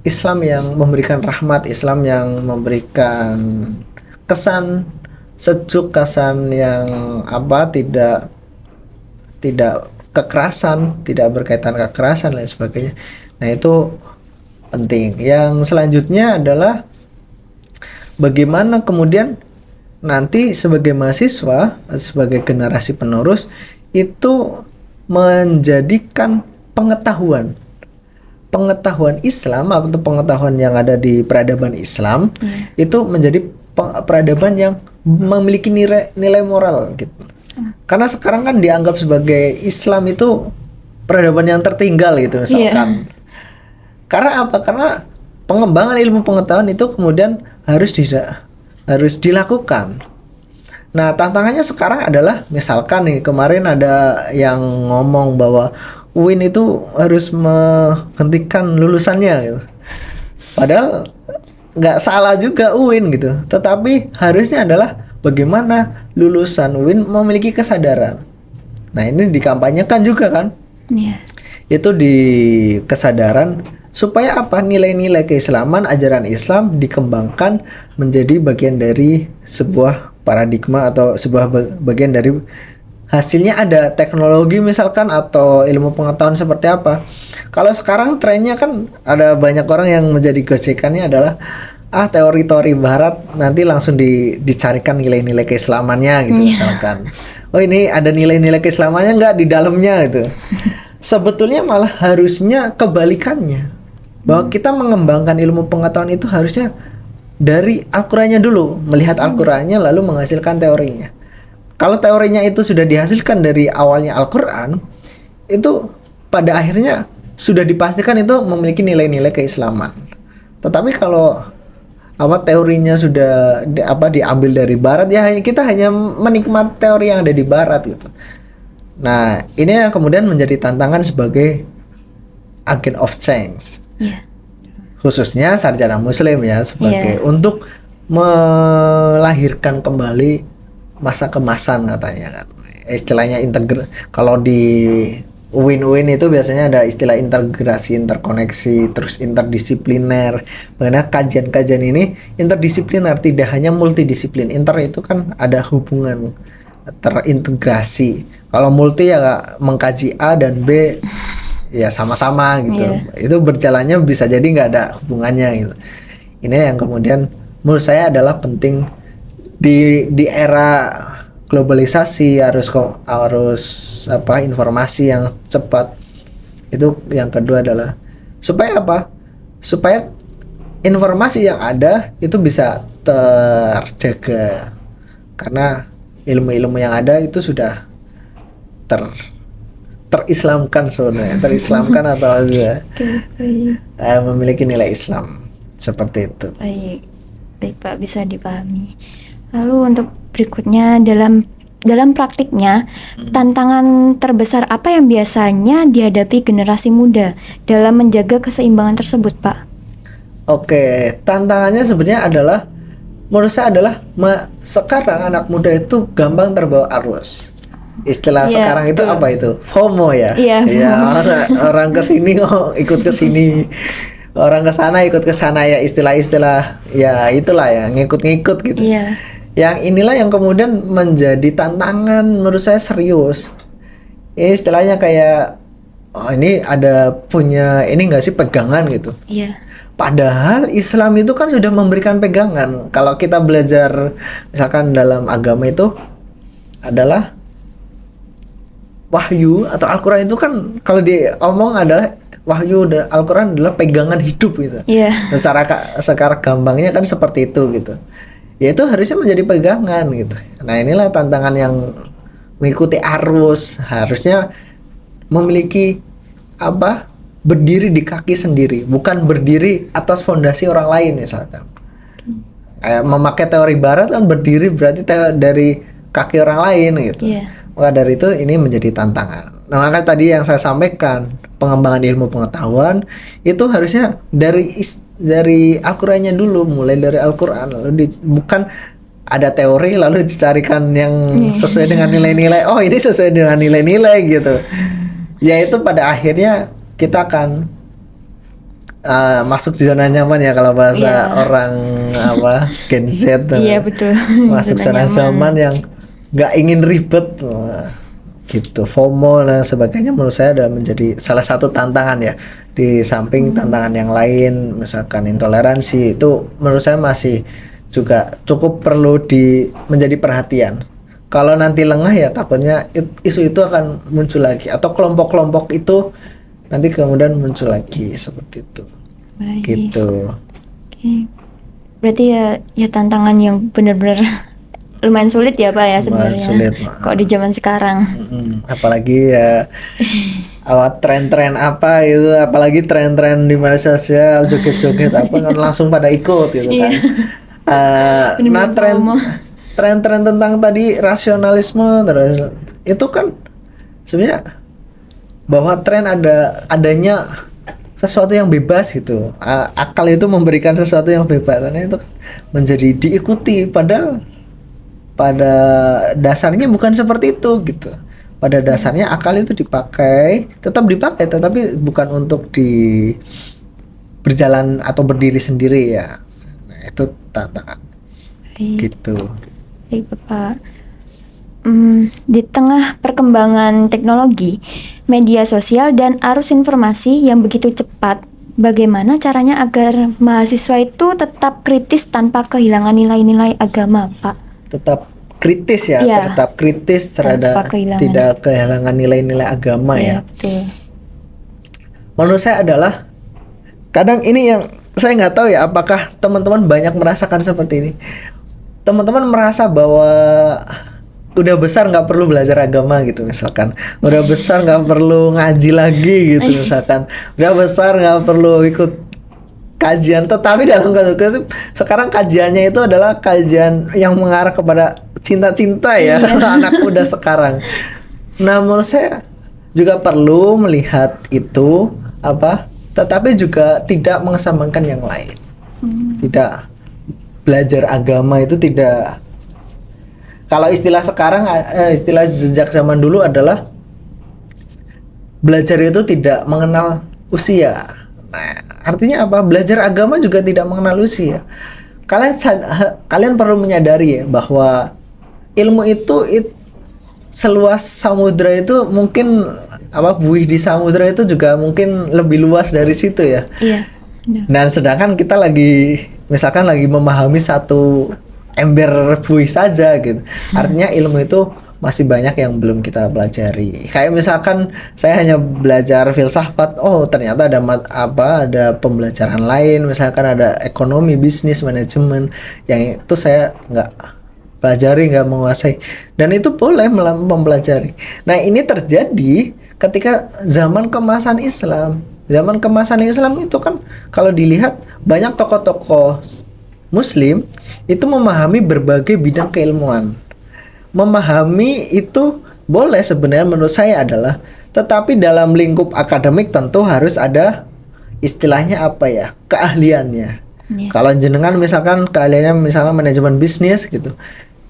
Islam yang memberikan rahmat, Islam yang memberikan kesan sejuk, kesan yang tidak kekerasan, tidak berkaitan kekerasan dan lain sebagainya. Nah itu penting. Yang selanjutnya adalah bagaimana kemudian nanti sebagai mahasiswa, sebagai generasi penerus itu menjadikan pengetahuan Islam atau pengetahuan yang ada di peradaban Islam itu menjadi peradaban yang memiliki nilai moral gitu. Karena sekarang kan dianggap sebagai Islam itu peradaban yang tertinggal gitu misalkan. Karena apa? Karena pengembangan ilmu pengetahuan itu kemudian harus dilakukan. Nah, tantangannya sekarang adalah misalkan nih kemarin ada yang ngomong bahwa UIN itu harus menghentikan lulusannya gitu. Padahal nggak salah juga UIN gitu. Tetapi harusnya adalah bagaimana lulusan UIN memiliki kesadaran. Nah, ini dikampanyekan juga kan? Itu di kesadaran supaya apa? Nilai-nilai keislaman, ajaran Islam dikembangkan menjadi bagian dari sebuah paradigma atau sebuah bagian dari hasilnya ada teknologi misalkan atau ilmu pengetahuan seperti apa. Kalau sekarang trennya kan ada banyak orang yang menjadi gojekannya adalah teori-teori barat nanti langsung dicarikan nilai-nilai keislamannya gitu misalkan. Oh, ini ada nilai-nilai keislamannya nggak di dalamnya gitu. Sebetulnya malah harusnya kebalikannya. Bahwa kita mengembangkan ilmu pengetahuan itu harusnya dari Al-Qur'annya dulu, melihat Al-Qur'annya lalu menghasilkan teorinya. Kalau teorinya itu sudah dihasilkan dari awalnya Al-Qur'an, itu pada akhirnya sudah dipastikan itu memiliki nilai-nilai keislaman. Tetapi kalau teorinya sudah diambil dari barat, ya kita hanya menikmati teori yang ada di barat gitu. Nah, ini yang kemudian menjadi tantangan sebagai agent of change. Khususnya sarjana muslim ya sebagai untuk melahirkan kembali masa kemasan katanya kan. Istilahnya kalau di UIN itu biasanya ada istilah integrasi, interkoneksi, terus interdisipliner. Mengenai kajian-kajian ini interdisipliner, tidak hanya multidisiplin. Inter itu kan ada hubungan terintegrasi. Kalau multi ya mengkaji A dan B ya sama-sama gitu. Itu berjalannya bisa jadi nggak ada hubungannya gitu. Ini yang kemudian menurut saya adalah penting di era globalisasi, harus informasi yang cepat. Itu yang kedua adalah supaya apa? Supaya informasi yang ada itu bisa terjaga. Karena ilmu-ilmu yang ada itu sudah terislamkan sebenarnya, terislamkan atau memiliki nilai Islam seperti itu. Baik Pak, bisa dipahami. Lalu untuk berikutnya dalam praktiknya tantangan terbesar apa yang biasanya dihadapi generasi muda dalam menjaga keseimbangan tersebut, Pak? Oke, tantangannya sebenarnya adalah menurut saya adalah sekarang anak muda itu gampang terbawa arus. Istilah sekarang itu apa itu? FOMO ya. Orang ke sini ikut ke sini. Orang ke sana ikut ke sana ya, istilah-istilah ya itulah ya, ngikut-ngikut gitu. Yang inilah yang kemudian menjadi tantangan menurut saya serius. Istilahnya kayak ini ada punya ini enggak sih pegangan gitu. Padahal Islam itu kan sudah memberikan pegangan. Kalau kita belajar misalkan dalam agama itu adalah wahyu atau Al-Qur'an itu kan kalau diomong adalah wahyu dan Al-Qur'an adalah pegangan hidup gitu. Secara gampangnya kan seperti itu gitu. Ya itu harusnya menjadi pegangan gitu. Nah, inilah tantangan yang mengikuti arus, harusnya memiliki berdiri di kaki sendiri, bukan berdiri atas fondasi orang lain misalkan. Memakai teori barat kan berdiri berarti dari kaki orang lain gitu. Maka dari itu ini menjadi tantangan. Nah, maka tadi yang saya sampaikan, pengembangan ilmu pengetahuan itu harusnya dari Al-Qur'annya dulu, mulai dari Al-Qur'an, lalu bukan ada teori lalu dicarikan yang sesuai dengan nilai-nilai. Oh, ini sesuai dengan nilai-nilai gitu. Yaitu pada akhirnya kita akan masuk di zona nyaman ya kalau bahasa orang Gen Z. Betul. Masuk zona zaman yang nggak ingin ribet gitu. FOMO dan sebagainya menurut saya adalah menjadi salah satu tantangan ya, di samping tantangan yang lain misalkan intoleransi itu menurut saya masih juga cukup perlu menjadi perhatian. Kalau nanti lengah ya takutnya isu itu akan muncul lagi atau kelompok-kelompok itu nanti kemudian muncul lagi seperti itu. Baik. Gitu. Oke. Berarti ya tantangan yang benar-benar lumayan sulit ya Pak ya Lumayan sebenarnya. sulit, Mak. Kok di zaman sekarang. Apalagi ya tren-tren apa itu, apalagi tren-tren di media sosial, joget-joget apa kan langsung pada ikut gitu kan. Nah, tren-tren tentang tadi rasionalisme terus itu kan sebenarnya bahwa tren adanya sesuatu yang bebas gitu. Akal itu memberikan sesuatu yang bebas, karena itu kan menjadi diikuti padahal pada dasarnya bukan seperti itu gitu. Pada dasarnya akal itu tetap dipakai tetapi bukan untuk berjalan atau berdiri sendiri ya. Nah, itu tantangan. Gitu. Baik Bapak. Di tengah perkembangan teknologi, media sosial dan arus informasi yang begitu cepat, bagaimana caranya agar mahasiswa itu tetap kritis tanpa kehilangan nilai-nilai agama, Pak? Tetap kritis ya, Iya. tetap kritis terhadap tidak kehilangan nilai-nilai agama ya. Betul. Menurut saya adalah kadang ini yang saya nggak tahu ya apakah teman-teman banyak merasakan seperti ini. Teman-teman merasa bahwa udah besar nggak perlu belajar agama gitu misalkan, udah besar nggak perlu ngaji lagi gitu misalkan, udah besar nggak perlu ikut kajian, tetapi dalam kasus sekarang kajiannya itu adalah kajian yang mengarah kepada cinta-cinta ya anak muda sekarang. Nah, menurut saya juga perlu melihat itu tetapi juga tidak mengesampingkan yang lain. Tidak belajar agama itu tidak, kalau istilah sekarang istilah sejak zaman dulu adalah belajar itu tidak mengenal usia. Nah, artinya apa? Belajar agama juga tidak mengenal usia. Kalian perlu menyadari ya bahwa ilmu itu seluas samudra itu mungkin buih di samudra itu juga mungkin lebih luas dari situ ya. Iya. Dan sedangkan kita misalkan lagi memahami satu ember buih saja gitu. Artinya ilmu itu masih banyak yang belum kita pelajari. Kayak misalkan saya hanya belajar filsafat, ternyata ada pembelajaran lain, misalkan ada ekonomi, bisnis, manajemen yang itu saya nggak pelajari, nggak menguasai, dan itu boleh mempelajari. Nah, ini terjadi ketika zaman kemasan Islam. Zaman kemasan Islam itu kan kalau dilihat banyak tokoh-tokoh Muslim itu memahami berbagai bidang keilmuan. Memahami itu boleh sebenarnya menurut saya adalah, tetapi dalam lingkup akademik tentu harus ada istilahnya keahliannya. Yeah. Kalau jenengan misalkan keahliannya misalnya manajemen bisnis gitu,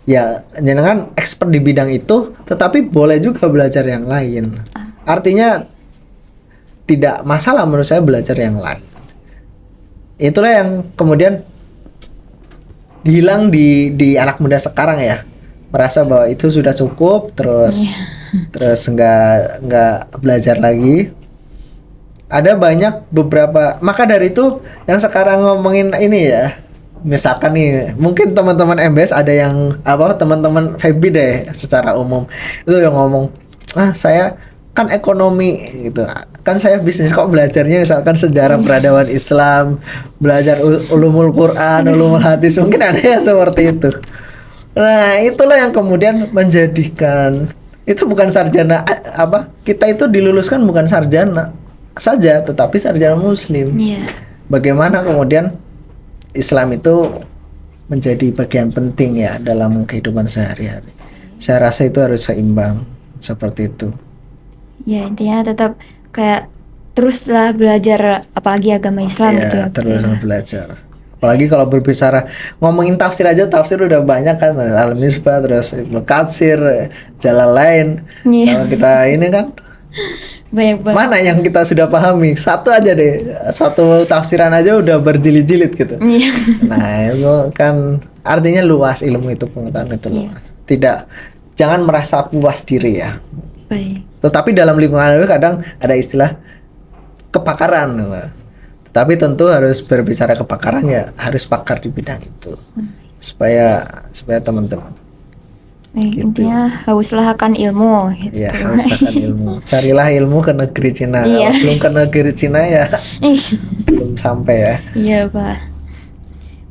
ya jenengan expert di bidang itu, tetapi boleh juga belajar yang lain. Artinya tidak masalah menurut saya belajar yang lain. Itulah yang kemudian hilang di anak muda sekarang ya, merasa bahwa itu sudah cukup, terus nggak belajar lagi. Ada banyak beberapa, maka dari itu yang sekarang ngomongin ini ya, misalkan nih mungkin teman-teman MBS ada yang teman-teman Feby deh secara umum itu yang ngomong, saya kan ekonomi gitu, kan saya bisnis, kok belajarnya misalkan sejarah peradaban Islam, belajar ulumul Quran, ulumul hadis, mungkin ada yang seperti itu. Nah, itulah yang kemudian menjadikan itu bukan sarjana kita itu diluluskan bukan sarjana saja, tetapi sarjana muslim. Yeah. Bagaimana kemudian Islam itu menjadi bagian penting ya dalam kehidupan sehari-hari. Saya rasa itu harus seimbang seperti itu. Ya, intinya tetap kayak teruslah belajar apalagi agama Islam gitu ya. Terus belajar. Apalagi kalau berbicara ngomongin tafsir aja, tafsir udah banyak kan, Al-Misbah, terus Ibnu Katsir, Jalalain. Kalau kita ini kan banyak banget. Mana yang kita sudah pahami? Satu aja deh, satu tafsiran aja udah berjilid-jilid gitu. Nah, itu kan artinya luas, ilmu itu, pengetahuan itu luas. Jangan merasa puas diri ya. Baik. Tetapi dalam lingkungan itu kadang ada istilah kepakaran. Tapi tentu harus berbicara kepakaran ya harus pakar di bidang itu. supaya teman-teman Intinya hauslah akan ilmu gitu. ya usahakan ilmu, carilah ilmu ke negeri Cina. Iya. Kalau belum ke negeri Cina ya belum sampai ya. Iya Pak.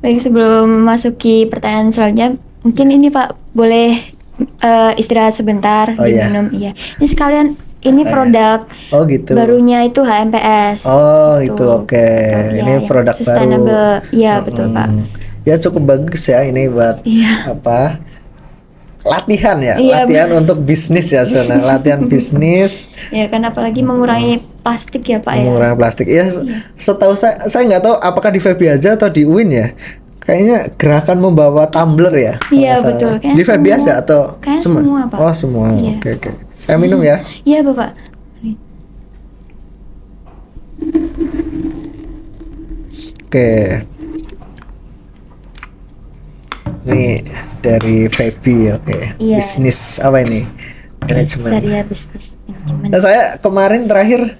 Baik, sebelum memasuki pertanyaan selanjutnya, mungkin ini Pak boleh istirahat sebentar, Oh, iya. diminum. Iya. Ini sekalian ini produk Oh gitu. barunya itu HMPS. Oh Gitu. itu oke. Betul, Ini iya, produk sustainable. baru. Iya betul Pak. Ya cukup bagus ya ini buat Iya. apa? Latihan ya, Iya, latihan untuk bisnis ya sebenarnya. Latihan bisnis, Ya kan apalagi mengurangi plastik ya Pak ya. mengurangi plastik. Ya setahu saya nggak tahu apakah di FEBI aja atau di UIN ya. Kayaknya gerakan membawa tumbler ya. kalau Iya, nggak salah. betul. Kayaknya Di FEBI semua- aja atau kayaknya semua, Pak. Oh semua. Iya. Oke. Saya minum ya. Iya Bapak. Oke. Ini dari FEBI, oke. Iya. Bisnis apa ini? Manajemen. Syariah Business Management. Nah, saya kemarin terakhir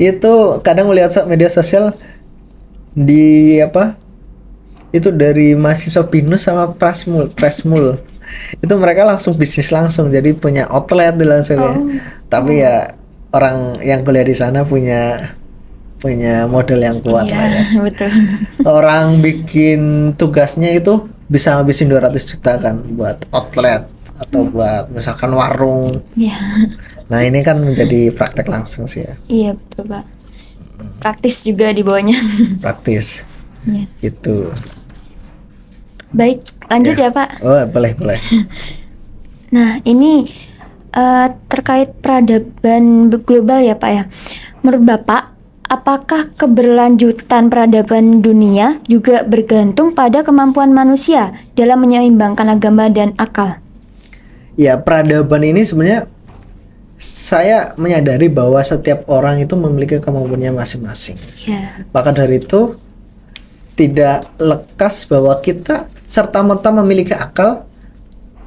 itu kadang melihat media sosial di apa? Itu dari mahasiswa BINUS sama Presmul. Itu mereka langsung bisnis langsung, jadi punya outlet di langsung ya. Tapi ya orang yang kuliah di sana punya model yang kuat lah ya. Iya, betul. Orang bikin tugasnya itu bisa ngabisin 200 juta kan buat outlet atau buat misalkan warung. Iya. Nah, ini kan menjadi praktek langsung sih ya. Iya, betul, Pak. Praktis juga di bawahnya. Praktis. Iya. Gitu. Baik, lanjut ya, Pak. Oh, boleh. Nah, ini terkait peradaban global ya, Pak ya. Menurut Bapak, apakah keberlanjutan peradaban dunia juga bergantung pada kemampuan manusia dalam menyeimbangkan agama dan akal? Ya, peradaban ini sebenarnya saya menyadari bahwa setiap orang itu memiliki kemampuannya masing-masing. Ya, Maka dari itu tidak lekas bahwa kita serta-merta memiliki akal,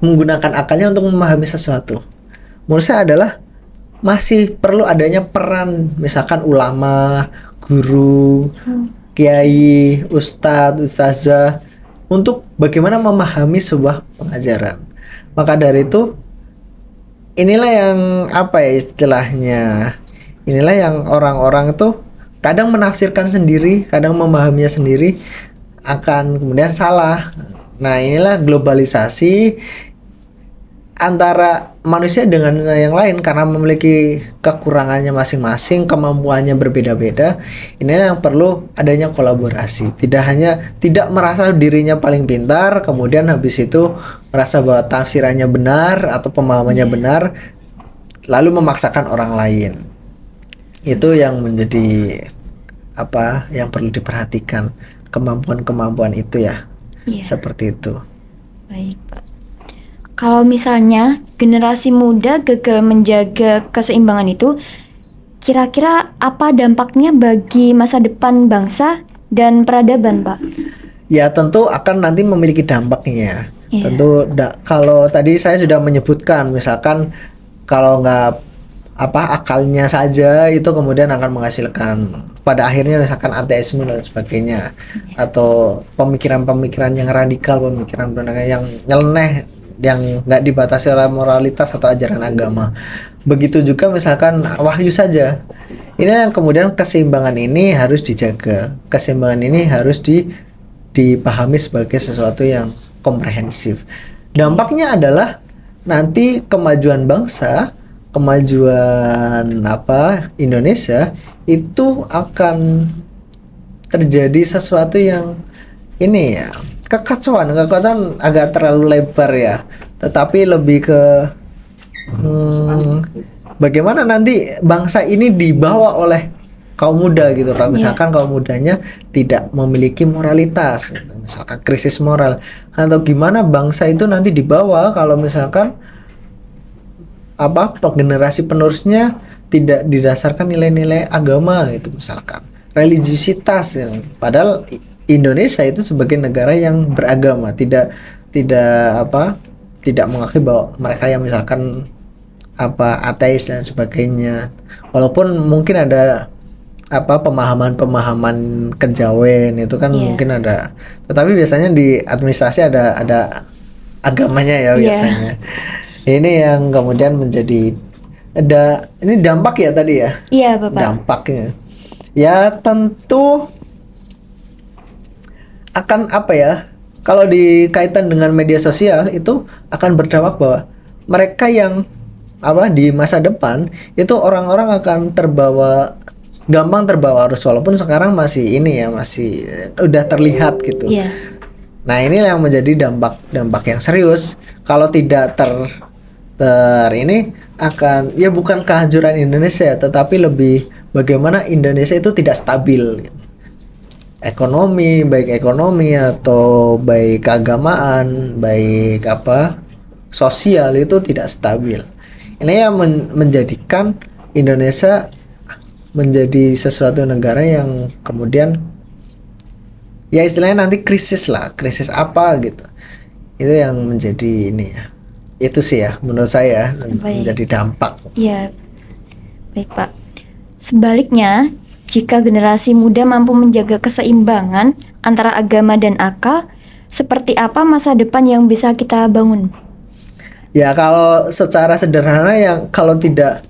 menggunakan akalnya untuk memahami sesuatu. Menurut saya adalah masih perlu adanya peran misalkan ulama, guru, kiai, ustadz, ustazah untuk bagaimana memahami sebuah pengajaran. Maka dari itu inilah yang apa ya istilahnya, inilah yang orang-orang itu kadang menafsirkan sendiri, kadang memahaminya sendiri akan kemudian salah. Nah, inilah globalisasi antara manusia dengan yang lain karena memiliki kekurangannya masing-masing, kemampuannya berbeda-beda. Inilah yang perlu adanya kolaborasi. Tidak merasa dirinya paling pintar, kemudian habis itu merasa bahwa tafsirannya benar atau pemahamannya benar, lalu memaksakan orang lain. Itu yang menjadi apa yang perlu diperhatikan, kemampuan-kemampuan itu ya. iya. Seperti itu. Baik, Pak. Kalau misalnya generasi muda gagal menjaga keseimbangan itu, kira-kira apa dampaknya bagi masa depan bangsa dan peradaban, Pak? Ya tentu akan nanti memiliki dampaknya. Iya. Tentu kalau tadi saya sudah menyebutkan misalkan kalau nggak akalnya saja itu kemudian akan menghasilkan pada akhirnya misalkan ateisme dan sebagainya atau pemikiran-pemikiran yang radikal, pemikiran yang nyeleneh yang nggak dibatasi oleh moralitas atau ajaran agama. Begitu juga misalkan wahyu saja. Ini yang kemudian keseimbangan ini harus dijaga. Keseimbangan ini harus dipahami sebagai sesuatu yang komprehensif. Dampaknya adalah nanti kemajuan bangsa, kemajuan Indonesia itu akan terjadi sesuatu yang ini ya, kekacauan agak terlalu lebar ya, tetapi lebih ke bagaimana nanti bangsa ini dibawa oleh kaum muda gitu. Kalau misalkan kaum mudanya tidak memiliki moralitas gitu, misalkan krisis moral, atau gimana bangsa itu nanti dibawa kalau misalkan generasi penerusnya tidak didasarkan nilai-nilai agama gitu, misalkan religiusitas ya. Padahal Indonesia itu sebagai negara yang beragama, tidak mengakui bahwa mereka yang misalkan ateis dan sebagainya. Walaupun mungkin ada pemahaman-pemahaman kejawen itu kan Iya. mungkin ada. Tetapi biasanya di administrasi ada agamanya ya Iya. biasanya. Ini yang kemudian menjadi ini dampak ya tadi ya. Iya, Bapak. Dampaknya. Ya tentu akan apa ya? Kalau dikaitan dengan media sosial itu akan berdampak bahwa mereka yang di masa depan itu orang-orang akan gampang terbawa arus, walaupun sekarang masih udah terlihat gitu. Iya. Nah, ini yang menjadi dampak yang serius. Kalau tidak ini akan ya bukan kehancuran Indonesia, tetapi lebih bagaimana Indonesia itu tidak stabil. Baik ekonomi atau baik keagamaan, baik sosial itu tidak stabil. Ini yang menjadikan Indonesia menjadi sesuatu negara yang kemudian ya istilahnya nanti krisis apa gitu. Itu yang menjadi ini ya. Itu sih ya menurut saya menjadi dampak. Iya. Baik, Pak. Sebaliknya, jika generasi muda mampu menjaga keseimbangan antara agama dan akal, seperti apa masa depan yang bisa kita bangun? Ya kalau secara sederhana yang kalau tidak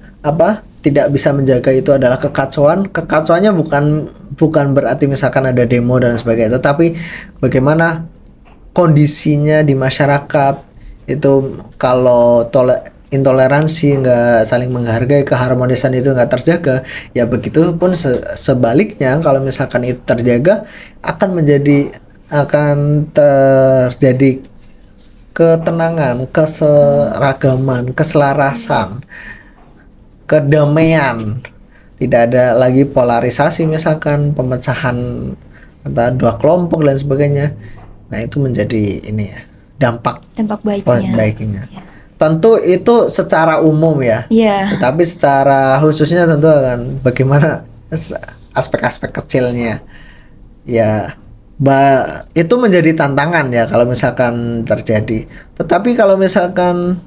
bisa menjaga itu adalah kekacauan. Kekacauannya bukan berarti misalkan ada demo dan sebagainya, tetapi bagaimana kondisinya di masyarakat itu kalau intoleransi, nggak saling menghargai, keharmonisan itu nggak terjaga, ya begitu pun sebaliknya kalau misalkan itu terjaga akan terjadi ketenangan, keseragaman, keselarasan, kedamaian. Tidak ada lagi polarisasi, misalkan pemecahan antara dua kelompok dan sebagainya. Nah, itu menjadi ini ya, dampak baiknya. Ya. Tentu itu secara umum ya. Iya. Tetapi secara khususnya tentu akan bagaimana aspek-aspek kecilnya. Ya, itu menjadi tantangan ya kalau misalkan terjadi. Tetapi kalau misalkan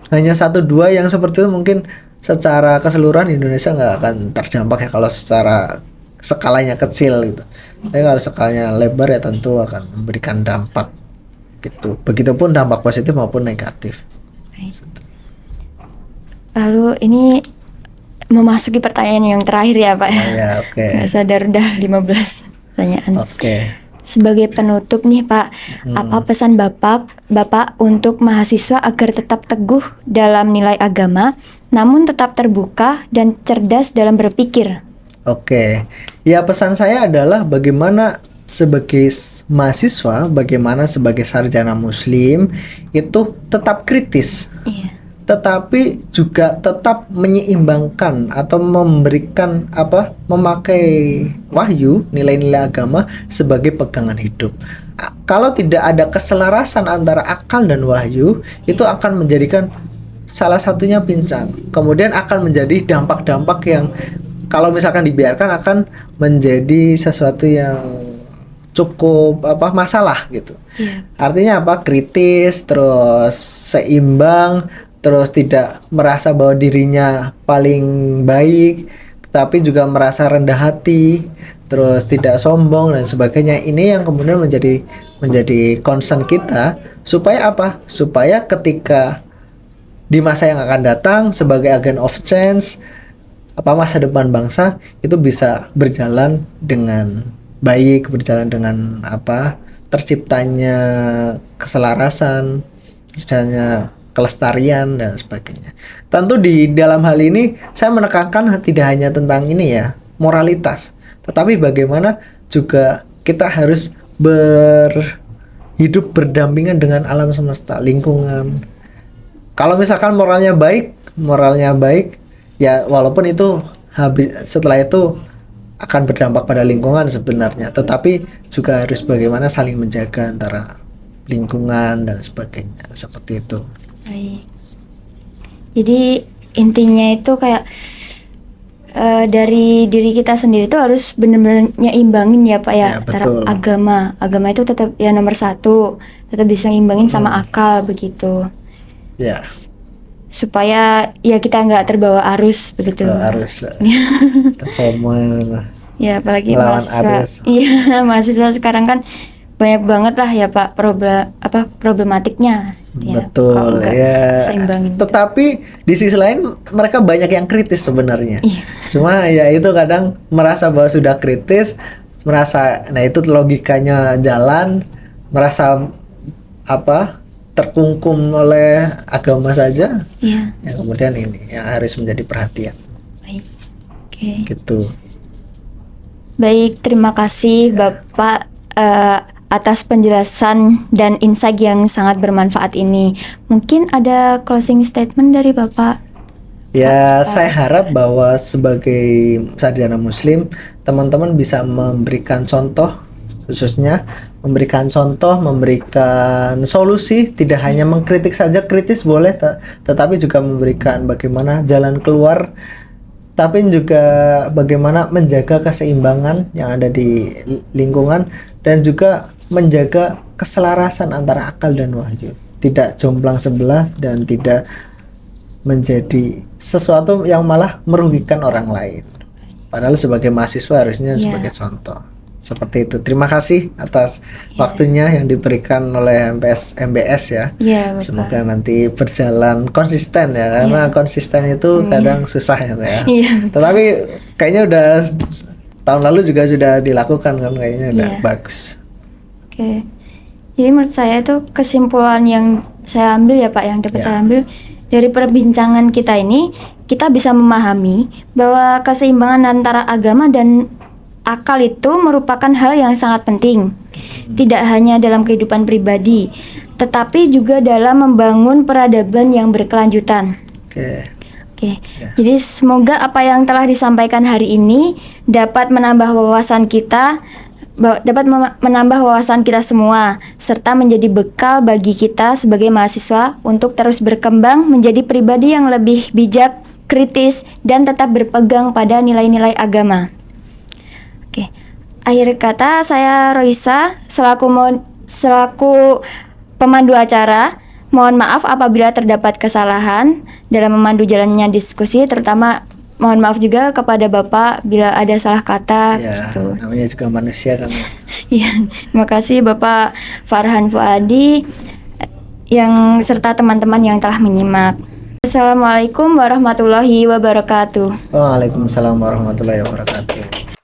hanya 1-2 yang seperti itu, mungkin secara keseluruhan Indonesia nggak akan terdampak ya kalau secara skalanya kecil gitu. Tapi kalau skalanya lebar ya tentu akan memberikan dampak gitu. Begitupun dampak positif maupun negatif. Lalu ini memasuki pertanyaan yang terakhir ya, Pak. Ya, oke. Nggak sadar udah 15 pertanyaan. Oke. Sebagai penutup nih, Pak, apa pesan Bapak untuk mahasiswa agar tetap teguh dalam nilai agama, namun tetap terbuka dan cerdas dalam berpikir? Oke. Ya, pesan saya adalah bagaimana sebagai mahasiswa, bagaimana sebagai sarjana muslim itu tetap kritis. Iya. Tetapi juga tetap menyeimbangkan atau memberikan memakai wahyu, nilai-nilai agama sebagai pegangan hidup. Kalau tidak ada keselarasan antara akal dan wahyu, itu akan menjadikan salah satunya pincang. Kemudian akan menjadi dampak-dampak yang kalau misalkan dibiarkan akan menjadi sesuatu yang cukup masalah gitu. Iya. Artinya kritis, terus seimbang, terus tidak merasa bahwa dirinya paling baik, tapi juga merasa rendah hati, terus tidak sombong dan sebagainya. Ini yang kemudian menjadi concern kita supaya supaya ketika di masa yang akan datang sebagai agent of change, masa depan bangsa itu bisa berjalan dengan baik, berjalan dengan terciptanya keselarasan, misalnya kelestarian dan sebagainya. Tentu di dalam hal ini saya menekankan tidak hanya tentang ini ya, moralitas, tetapi bagaimana juga kita harus hidup berdampingan dengan alam semesta, lingkungan. Kalau misalkan moralnya baik, ya walaupun itu setelah itu akan berdampak pada lingkungan sebenarnya, tetapi juga harus bagaimana saling menjaga antara lingkungan dan sebagainya, seperti itu. Baik. Jadi intinya itu kayak dari diri kita sendiri itu harus benar-benar nyimbangin ya, Pak ya, antara agama itu tetap ya nomor 1, tetap bisa ngimbangin sama akal begitu. Ya. Supaya ya kita nggak terbawa arus begitu. Arus. Terformal. Ya apalagi Melawan mahasiswa. arus. Iya, mahasiswa sekarang kan banyak banget lah ya Pak problematiknya. Ya, Betul kalau nggak ya. seimbangin. Tetapi di sisi lain mereka banyak yang kritis sebenarnya. Iya. Cuma ya itu kadang merasa bahwa sudah kritis, merasa nah itu logikanya jalan, merasa apa terkungkum oleh agama saja. Iya. Yang kemudian ini yang harus menjadi perhatian. Baik. Oke. Gitu. Baik, terima kasih Bapak atas penjelasan dan insight yang sangat bermanfaat ini. Mungkin ada closing statement dari Bapak? Ya, saya harap bahwa sebagai sarjana muslim, teman-teman bisa memberikan contoh, khususnya memberikan contoh, memberikan solusi, tidak hanya mengkritik saja, kritis boleh, tetapi juga memberikan bagaimana jalan keluar, tapi juga bagaimana menjaga keseimbangan yang ada di lingkungan dan juga menjaga keselarasan antara akal dan wahyu, tidak jomplang sebelah dan tidak menjadi sesuatu yang malah merugikan orang lain. Padahal sebagai mahasiswa harusnya Iya. sebagai contoh. Seperti itu. Terima kasih atas waktunya yang diberikan oleh MBS ya. Iya, Bapak. Semoga nanti berjalan konsisten ya, karena konsisten itu kadang susah ya, Teh, ya. Iya. Tetapi kayaknya udah tahun lalu juga sudah dilakukan kan, kayaknya udah Iya. bagus. Oke. Jadi menurut saya itu kesimpulan yang saya ambil ya Pak, yang dapat Ya. saya ambil dari perbincangan kita ini, kita bisa memahami bahwa keseimbangan antara agama dan akal itu merupakan hal yang sangat penting. Tidak hanya dalam kehidupan pribadi, tetapi juga dalam membangun peradaban yang berkelanjutan. Oke. Oke, jadi semoga apa yang telah disampaikan hari ini dapat menambah wawasan kita, menambah wawasan kita semua, serta menjadi bekal bagi kita sebagai mahasiswa untuk terus berkembang menjadi pribadi yang lebih bijak, kritis, dan tetap berpegang pada nilai-nilai agama. Oke, akhir kata saya Roisa selaku pemandu acara. Mohon maaf apabila terdapat kesalahan dalam memandu jalannya diskusi, terutama mohon maaf juga kepada Bapak bila ada salah kata Ya, gitu. namanya juga manusia kan. Iya, terima kasih Bapak Farhan Fuadi yang serta teman-teman yang telah menyimak. Assalamualaikum warahmatullahi wabarakatuh. Waalaikumsalam warahmatullahi wabarakatuh.